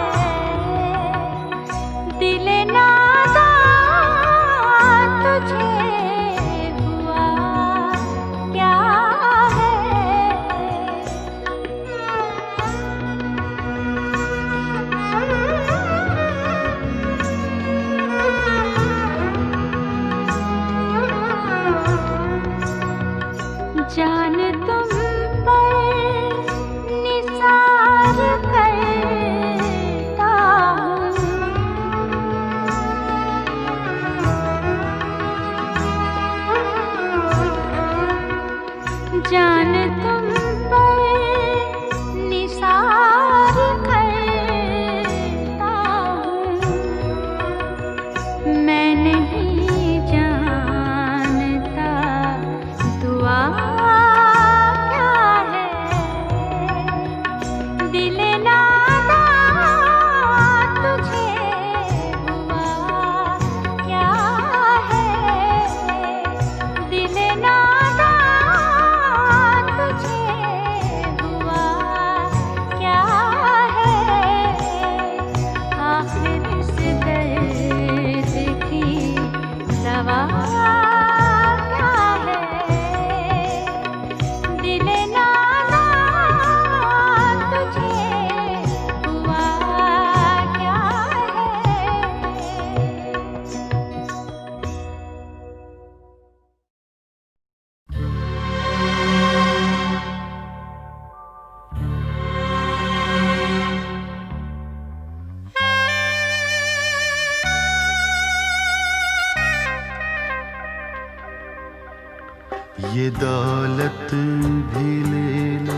दिल नादा तुझे हुआ क्या जान तुम पर निसार करता हूँ, जान तुम पर निसार करता हूँ। मैं नहीं जानता दुआ दिल नादा तुझे हुआ ये दौलत भी ले लो,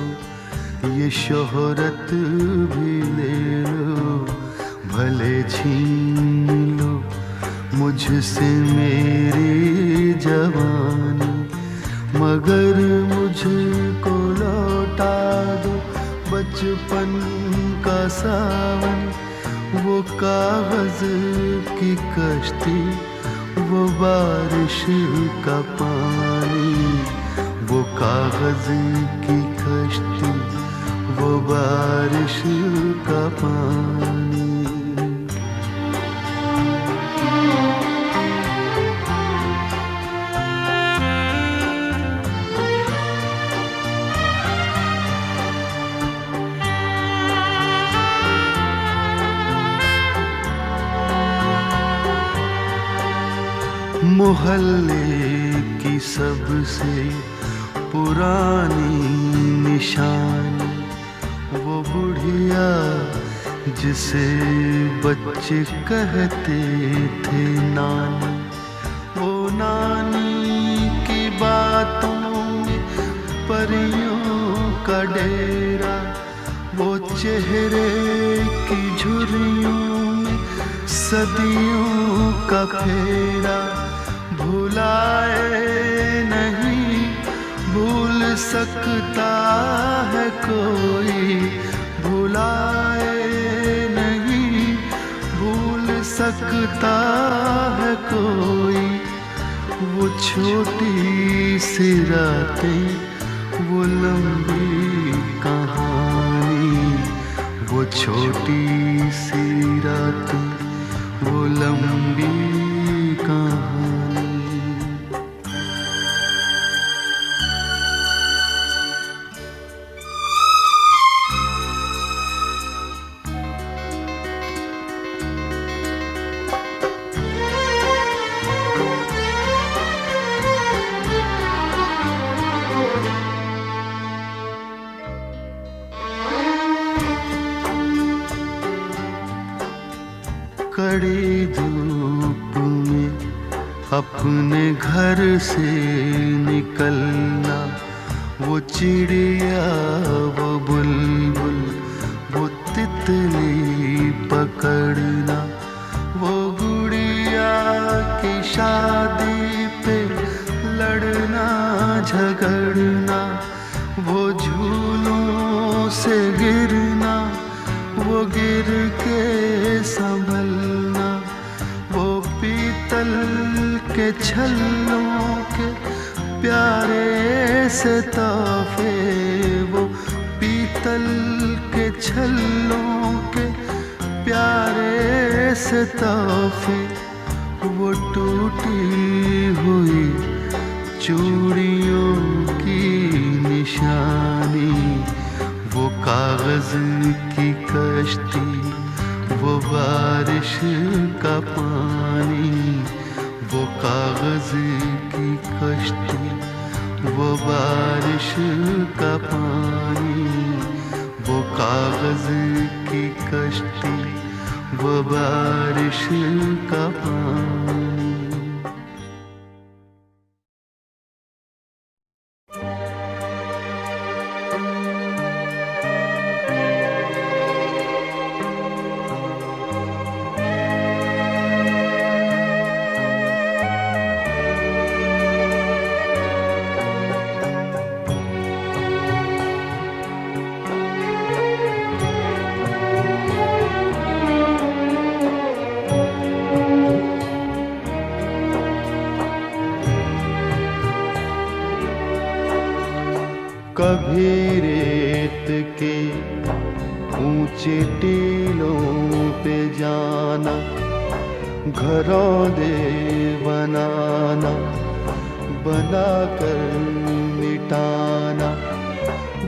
ये शोहरत भी ले लो, भले छीन लो मुझसे मेरी जवानी, मगर मुझको लौटा दो बचपन का सावन। वो कागज की कश्ती, वो बारिश का पानी, वो कागज की कश्ती, वो बारिश का पानी। मोहल्ले की सबसे पुरानी निशानी, वो बुढ़िया जिसे बच्चे कहते थे नानी, वो नानी की बातों में परियों का डेरा, वो चेहरे की झुर्रियों में सदियों का फेरा। भुलाए नहीं भूल सकता है कोई, भुलाए नहीं भूल सकता है कोई। वो छोटी सी रातें, वो लंबी कहानी, वो छोटी सी रातें, वो लंबी कहानी। कड़ी धूप में अपने घर से निकलना, वो चिड़िया, वो बुलबुल, वो तितली पकड़ना, वो गुड़िया की शादी पे लड़ना झगड़ना, वो झूलों से गिरना, वो गिर के संभलना, वो पीतल के छल्लों के प्यारे से तोहफे, वो पीतल के छल्लों के प्यारे से तोहफे, वो टूटी हुई चूड़ियों की निशानी, वो कागज की कश्ती, वो बारिश का पानी, वो कागज की कश्ती, वो बारिश का पानी, वो कागज की कश्ती, वो बारिश का पानी। कभी रेत के ऊंचे टीलों पे जाना, घरों दे बनाना, बनाकर मिटाना,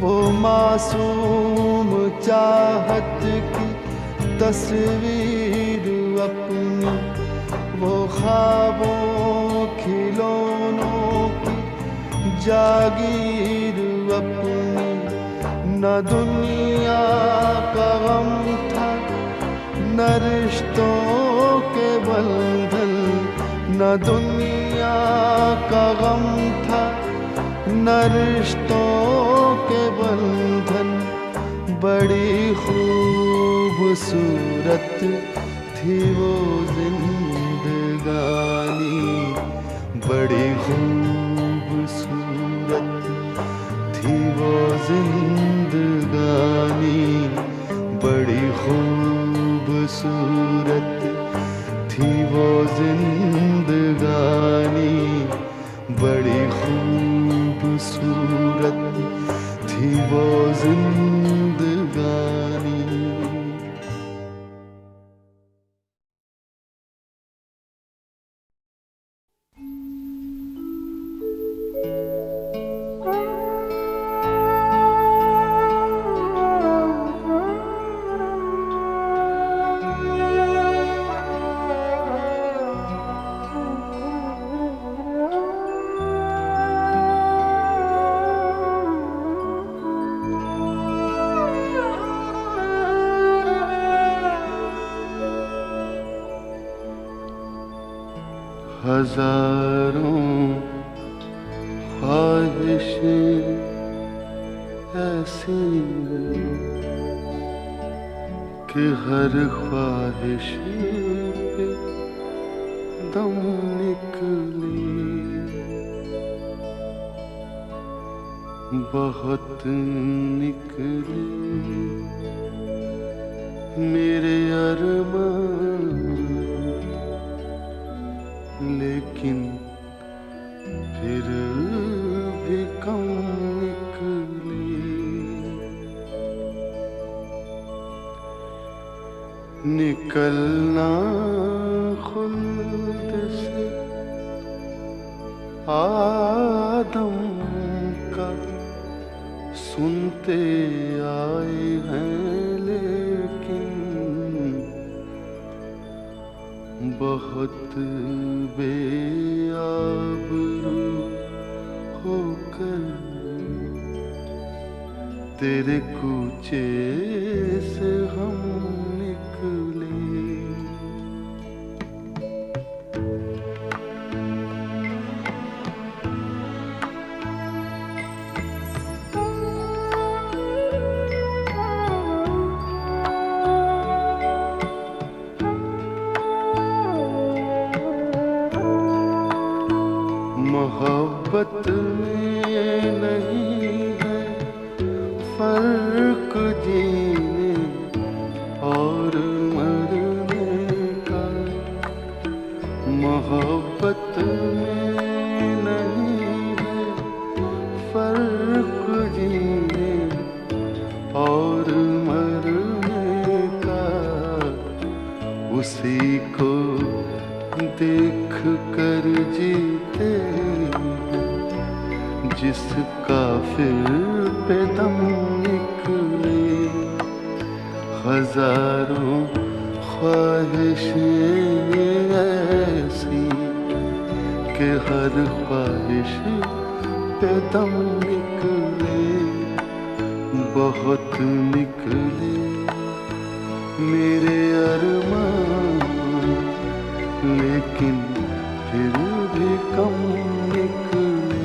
वो मासूम चाहत की तस्वीर अपनी, वो ख्वाबों खिलौनों की जागीर अपनी। न दुनिया का गम था, न रिश्तों के बंधन, न दुनिया का गम था, न रिश्तों के बंधन, बड़ी खूबसूरत थी वो जिंदगानी, बड़ी खूबसूरत थी वो जिंदगानी, बड़ी खूबसूरत थी वो जिंदगानी, बड़ी खूबसूरत थी वो जिंदगानी। हजारों ख्वाहिशें ऐसी कि हर ख्वाहिश पे दम निकली, बहुत निकली मेरे अरमान, लेकिन फिर भी कम निकली। निकलना खुल्द से आदम का सुनते आए हैं, लेकिन बहुत बेआबरू होकर तेरे कूचे से हम निकले। मोहब्बत में नहीं है फर्क जीने और मरने का, मोहब्बत में नहीं है फर्क जीने और मरने का। उसी को देख कर जीते जिसका फिर पे दम निकले। हजारों ख्वाहिशें ऐसी कि हर ख्वाहिश पे दम निकले, बहुत निकले मेरे अरमान, लेकिन फिर भी कम निकले।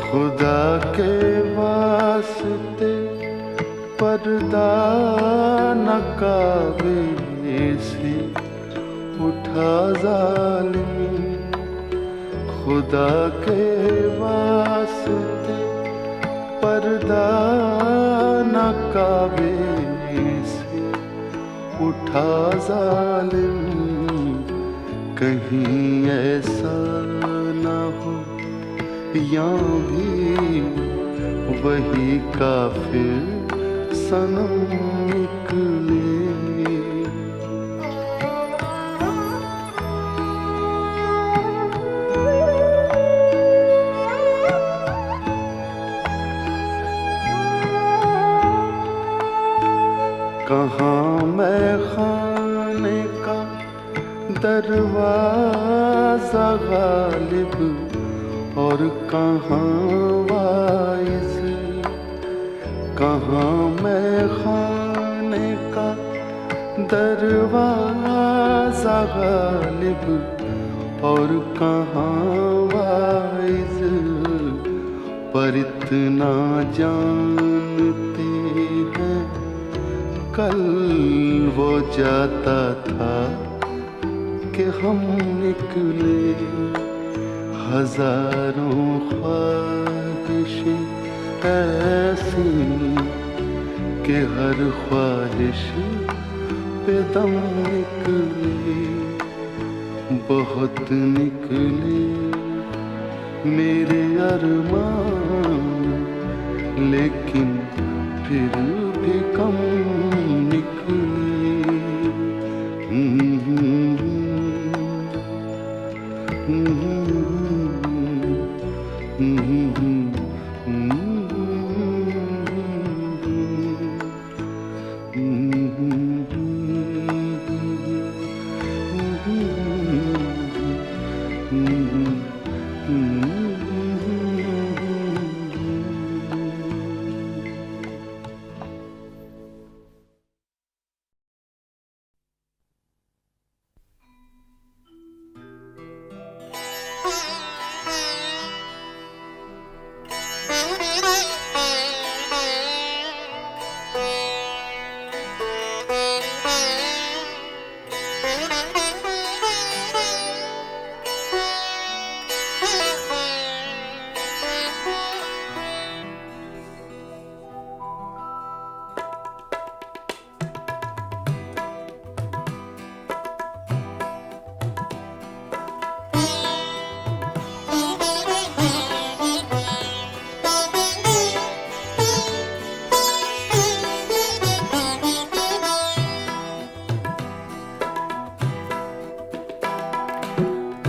खुदा के वास्ते पर्दा न काबे से उठा जालिम, खुदा के वास्ते पर्दा न काबे से उठा जालिम। कहीं ऐसा न हो या भी वही काफिर सनम निकले। कहाँ मैं खाने का दरवाजा गालिब और कहाँ वाइज़ कहाँ मैं खाने का दरवाजा गालिब और कहाँ वाइज, पर इतना जानते हैं कल वो जाता था कि हम निकले। हजारों ख्वाहिशें ऐसी कि हर ख्वाहिश पे दम निकले। बहुत निकले मेरे अरमान, लेकिन फिर भी कम निकले।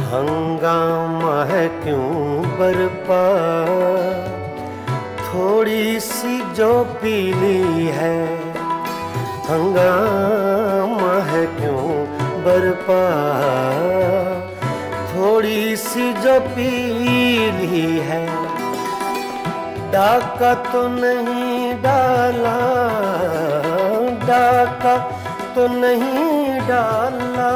हंगामा है क्यों बरपा, थोड़ी सी जो पीली है। हंगामा है क्यों बरपा, थोड़ी सी जो पीली है। डाका तो नहीं डाला, डाका तो नहीं डाला,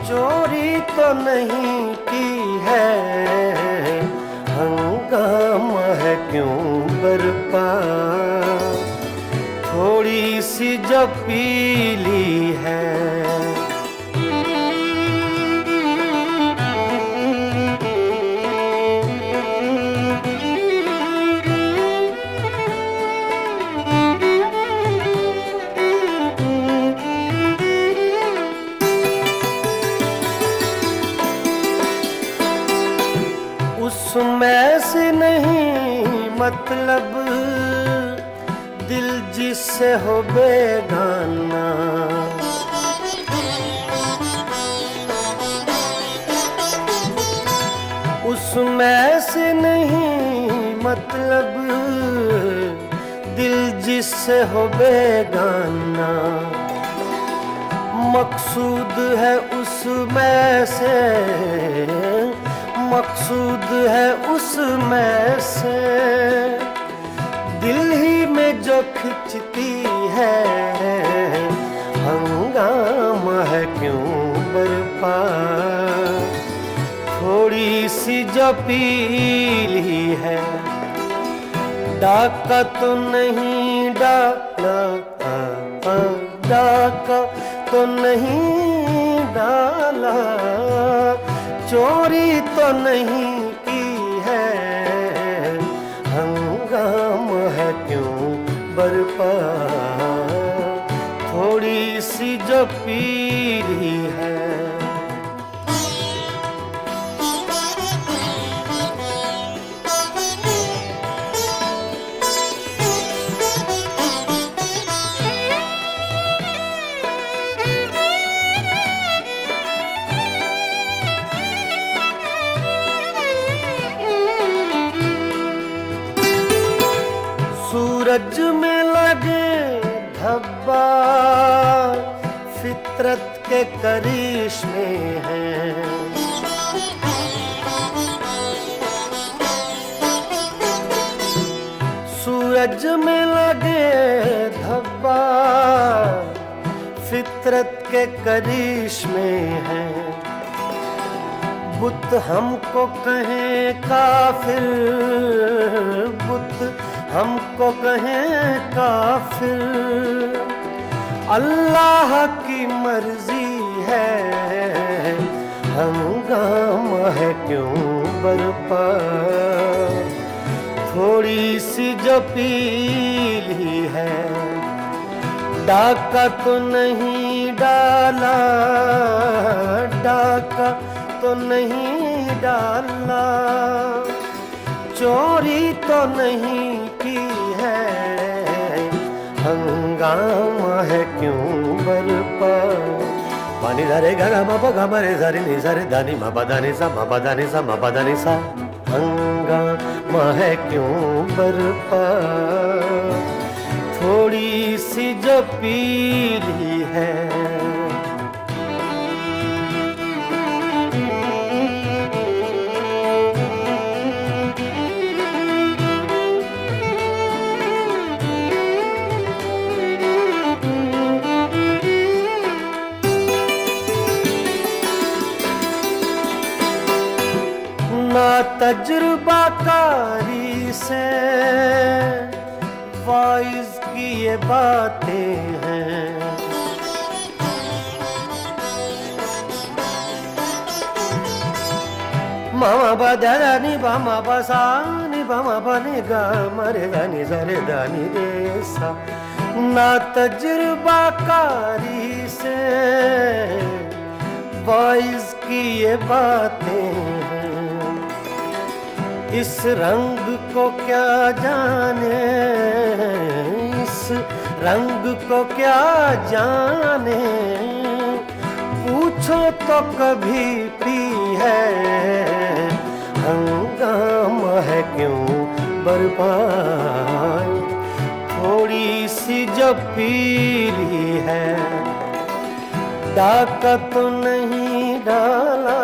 चोरी तो नहीं की है। हंगामा है क्यों बरपा, थोड़ी सी जो पीली है। उसमें से नहीं मतलब दिल जिससे हो बेगाना। उसमें से नहीं मतलब दिल जिससे हो बेगाना। मकसूद है उसमें से, मकसूद है उसमें से, दिल ही में जो खिंचती है। हंगामा है क्यों बरपा, थोड़ी सी जो पीली है। डाका तो नहीं डाला, डाका तो नहीं डाला, चोरी तो नहीं की है। हंगामा है क्यों बरपा, थोड़ी सी जो पीली है। सूरज में लगे धब्बा फितरत के करिश्मे हैं। सूरज मगज में लगे धब्बा फितरत के करिश्मे हैं। बुत हमको कहें काफिर, बुत हमको कहें काफिर, अल्लाह की मर्जी है, हंगामा है क्यों बरपा। थोड़ी सी जो पीली है, डाका तो नहीं डाला, डाका तो नहीं डाला, चोरी तो नहीं की है, हंगामा है क्यों बरपा। पानी धरे गा मा पा गा मा रे सा रे नि सा रे दा नि मा पा दा नि सा मा पा दा नि सा मा पा दा नि सा, हंगामा है क्यों बरपा। थोड़ी सी जो पीली है, ना तजुर्बाकारी से वाइज की ये बातें हैं। मामा बदा नि बामा बसा नि बामा बने गा मरे गा नि सा रे दा नि रे सा। ना तजुर्बाकारी से वाइज की ये बातें हैं। इस रंग को क्या जाने, इस रंग को क्या जाने, पूछो तो कभी पी है, हंगामा है क्यों बरपा। थोड़ी सी जो पीली है, डाका तो नहीं डाला,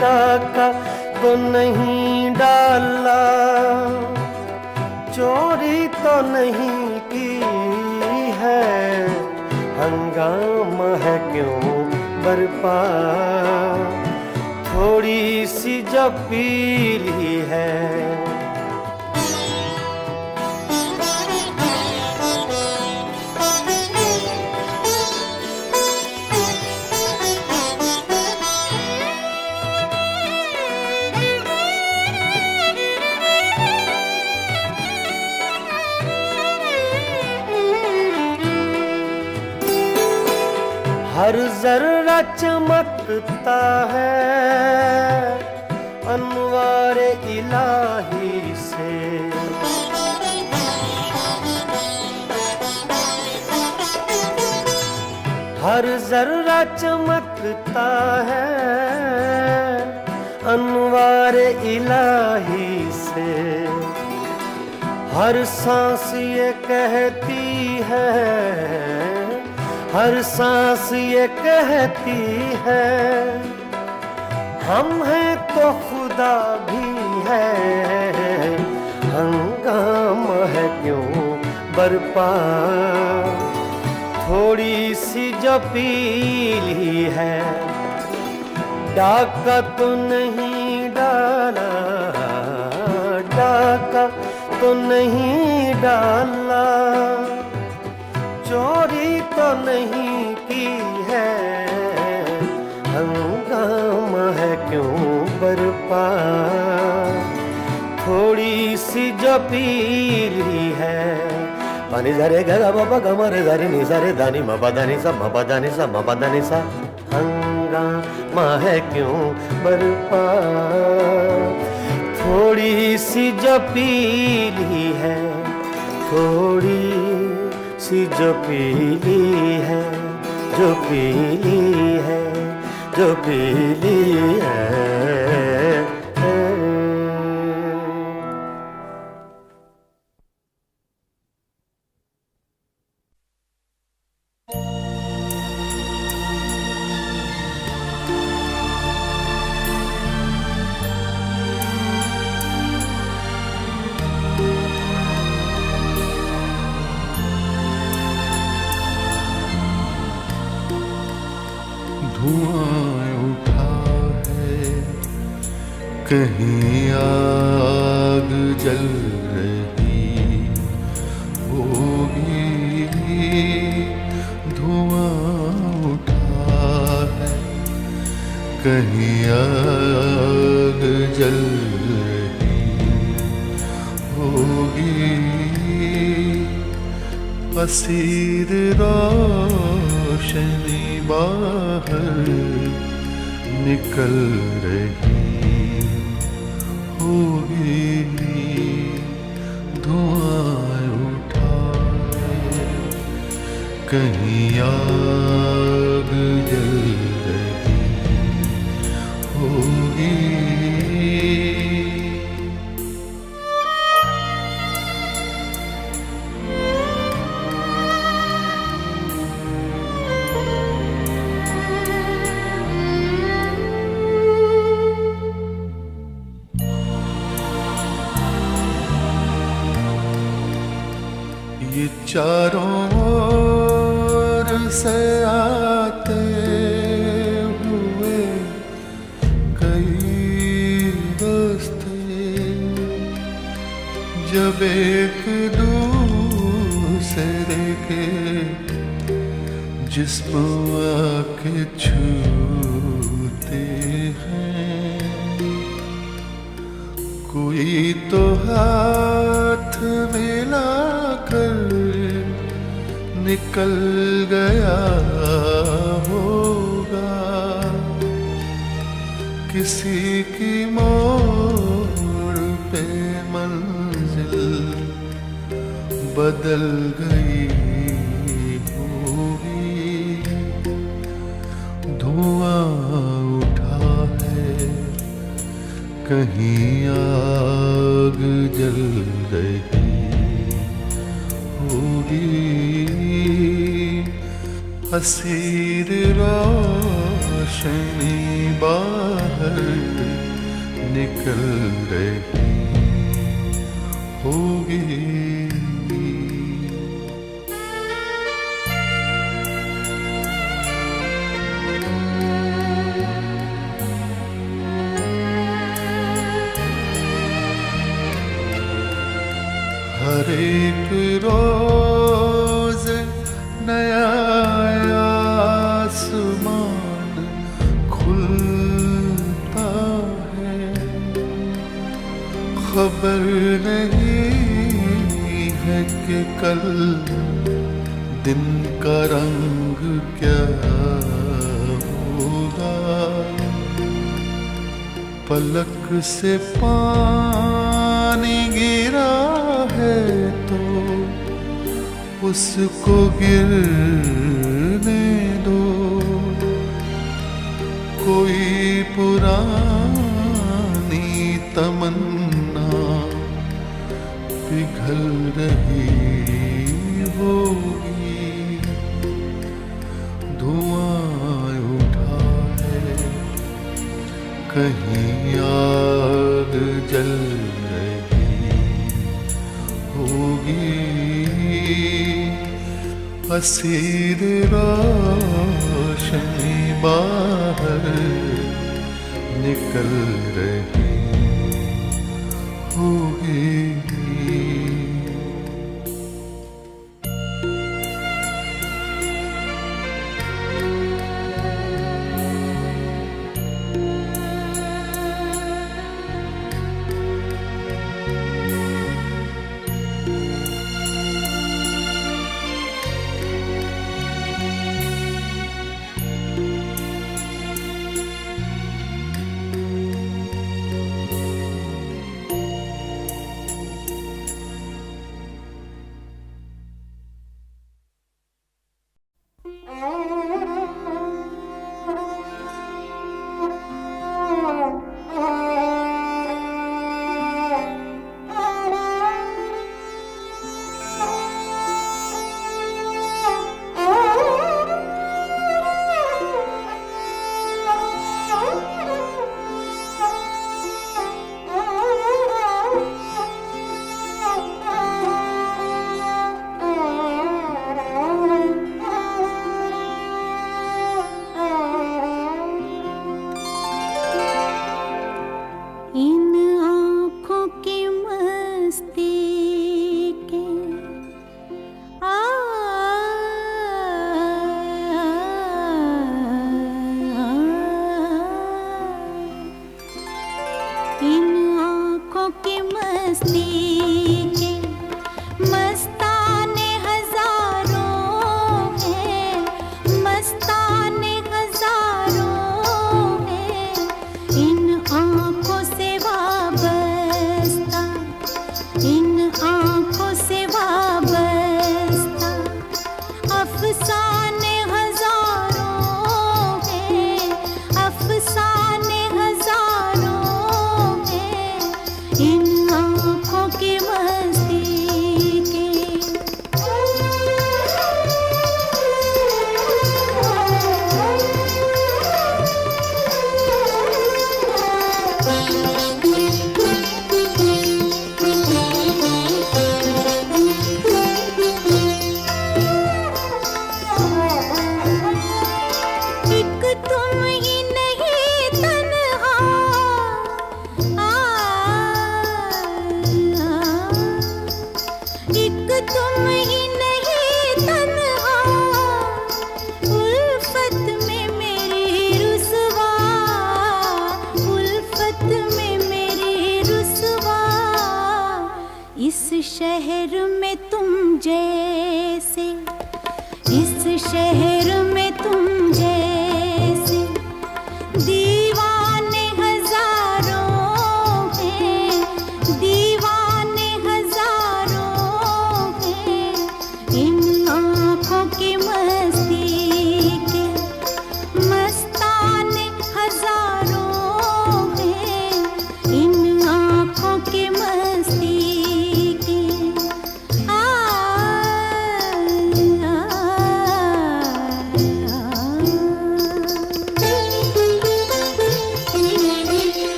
डाका तो नहीं डाला, चोरी तो नहीं की है, हंगामा है क्यों बरपा। थोड़ी सी जो पीली है, हर जर्रा चमकता है अनवारे इलाही से। हर जर्रा चमकता है अनवारे इलाही से। हर सांस ये कहती है, हर सांस ये कहती है, हम हैं तो खुदा भी है, हंगामा है क्यों बरपा। थोड़ी सी जो पीली है, डाका तो नहीं डाला, डाका तो नहीं डाला, चोरी तो नहीं की है, हंगामा है क्यों बरपा। थोड़ी सी जो पीली है, पानी झरे गा बाबा गा रे धा रे नि सा रे धा नि मा पा धा नि सा मा पा धा नि सा मा पा धा नि सा, हंगामा है क्यों बरपा। थोड़ी सी जो पीली है, थोड़ी सी जो पीली है, जो पीली है, जो पीली है। धुआं उठा है, कहीं आग जल रही होगी। धुआं उठा है, कहीं आग जल रही होगी। असीर रोशनी बाहर निकल रही होगी। धुआं उठा है, कहीं आग जल रही होगी। ये चारों ओर से आते हुए कई रास्ते, जब एक दूसरे के जिस्म आके छूते हैं, कोई तो हाथ मिलाकर निकल गया होगा। किसी की मोड़ पे मंजिल बदल गई होगी। धुआं उठा है, कहीं आग जल रही होगी। असीर रोशनी बाहर निकल रही होगी। हर एक रोज नया आसमान खुलता है, खबर नहीं है कि कल दिन का रंग क्या होगा। पलक से पानी गिरा है तो उसको गिरने दो। कोई पुरानी तमन्ना पिघल रही होगी। धुआं उठा है, कहीं आग जल रही होगी। असीर रोशनी बाहर निकल रही होगी।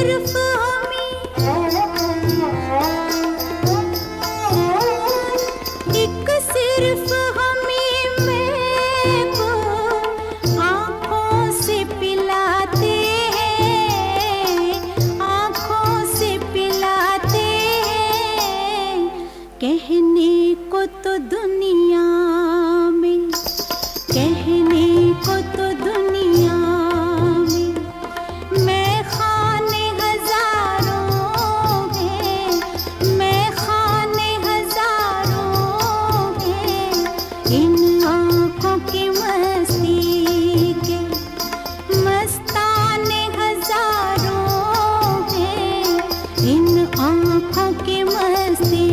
सिर्फ हमें, एक सिर्फ हमें मैं को आँखों से पिलाते हैं, आँखों से पिलाते हैं। कहने को तो दुनिया में, कहने को तो दुनिया में मैं खाने हजारों हैं, मैं खाने हजारों हैं। इन आँखों की मस्ती के मस्ताने हजारों हैं, इन आँखों की मस्ती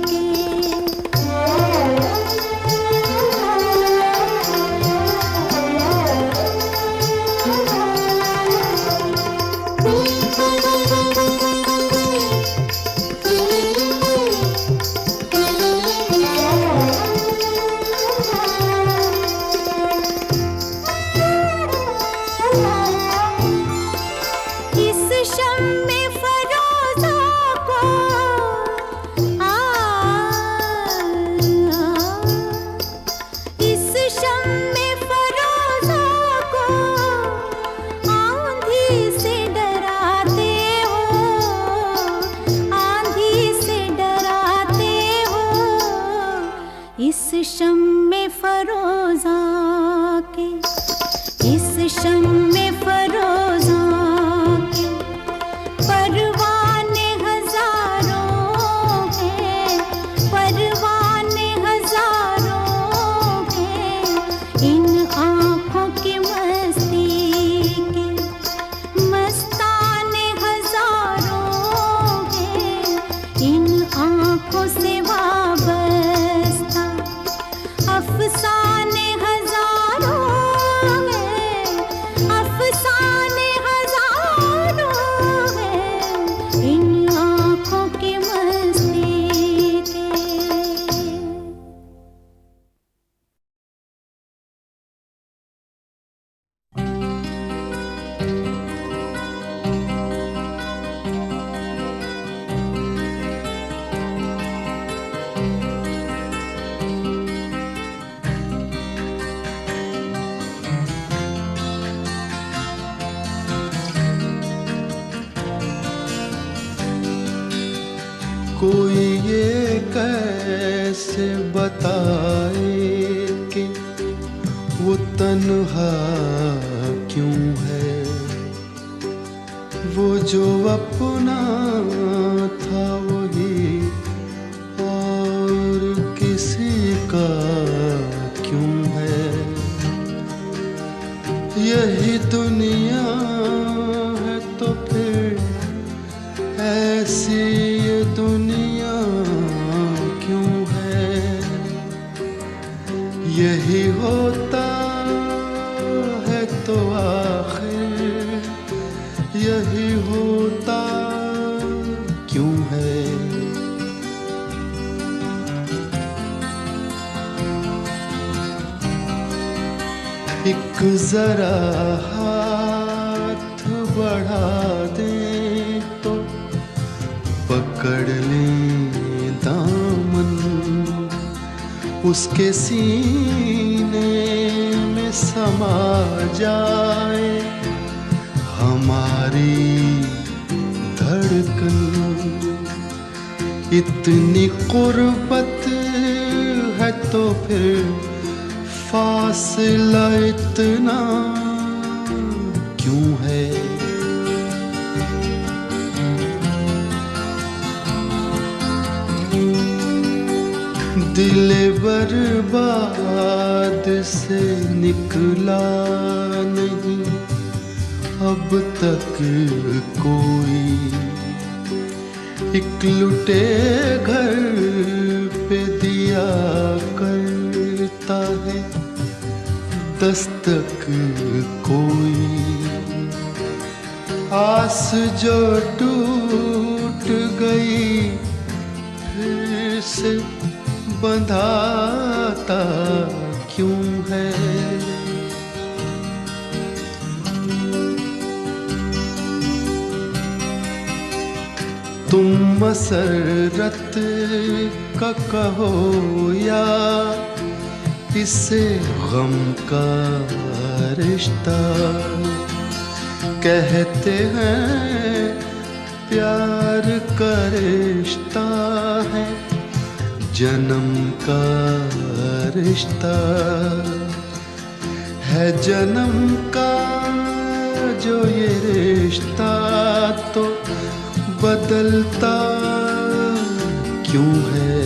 के। इस शम्मे फरोज़ा को इस शम्मे फरोज़ा को आंधी से डराते हो, आंधी से डराते हो। इस शम्मे फरोज़ा के, इस शम्मे फरोज़ा के परवाने हजारों हैं, परवाने हजारों हैं। इन आँखों की मस्ती के मस्ताने हजारों हैं, इन आँखों से वाबस्ता अफसाने हजारों हैं, अफसाने हजारों हैं। इन आँखों की मस्ती के। कोई ये कैसे बताए कि वो तन्हा क्यों है, वो जो अपना था वही और किसी का क्यों है। यही दुनिया है तो फिर ऐसी ये दुनिया क्यों है। यही होता है तो आखिर यही होता क्यों है। एक जरा हाथ बढ़ा दे तो पकड़ लें दामन, उसके सीने में समा जाए हमारी धड़कन। इतनी कुर्बत है तो फिर फासला इतना क्यों है। दिल बर्बाद से निकला नहीं अब तक कोई। एक लुटे घर पे दिया करता है दस्तक कोई। आस जो टूट गई फिर से बंधाता क्यों है। तुम मसरत का कहो या इसे गम का रिश्ता, कहते हैं प्यार का रिश्ता है जन्म का रिश्ता, है जन्म का जो ये रिश्ता तो बदलता क्यों है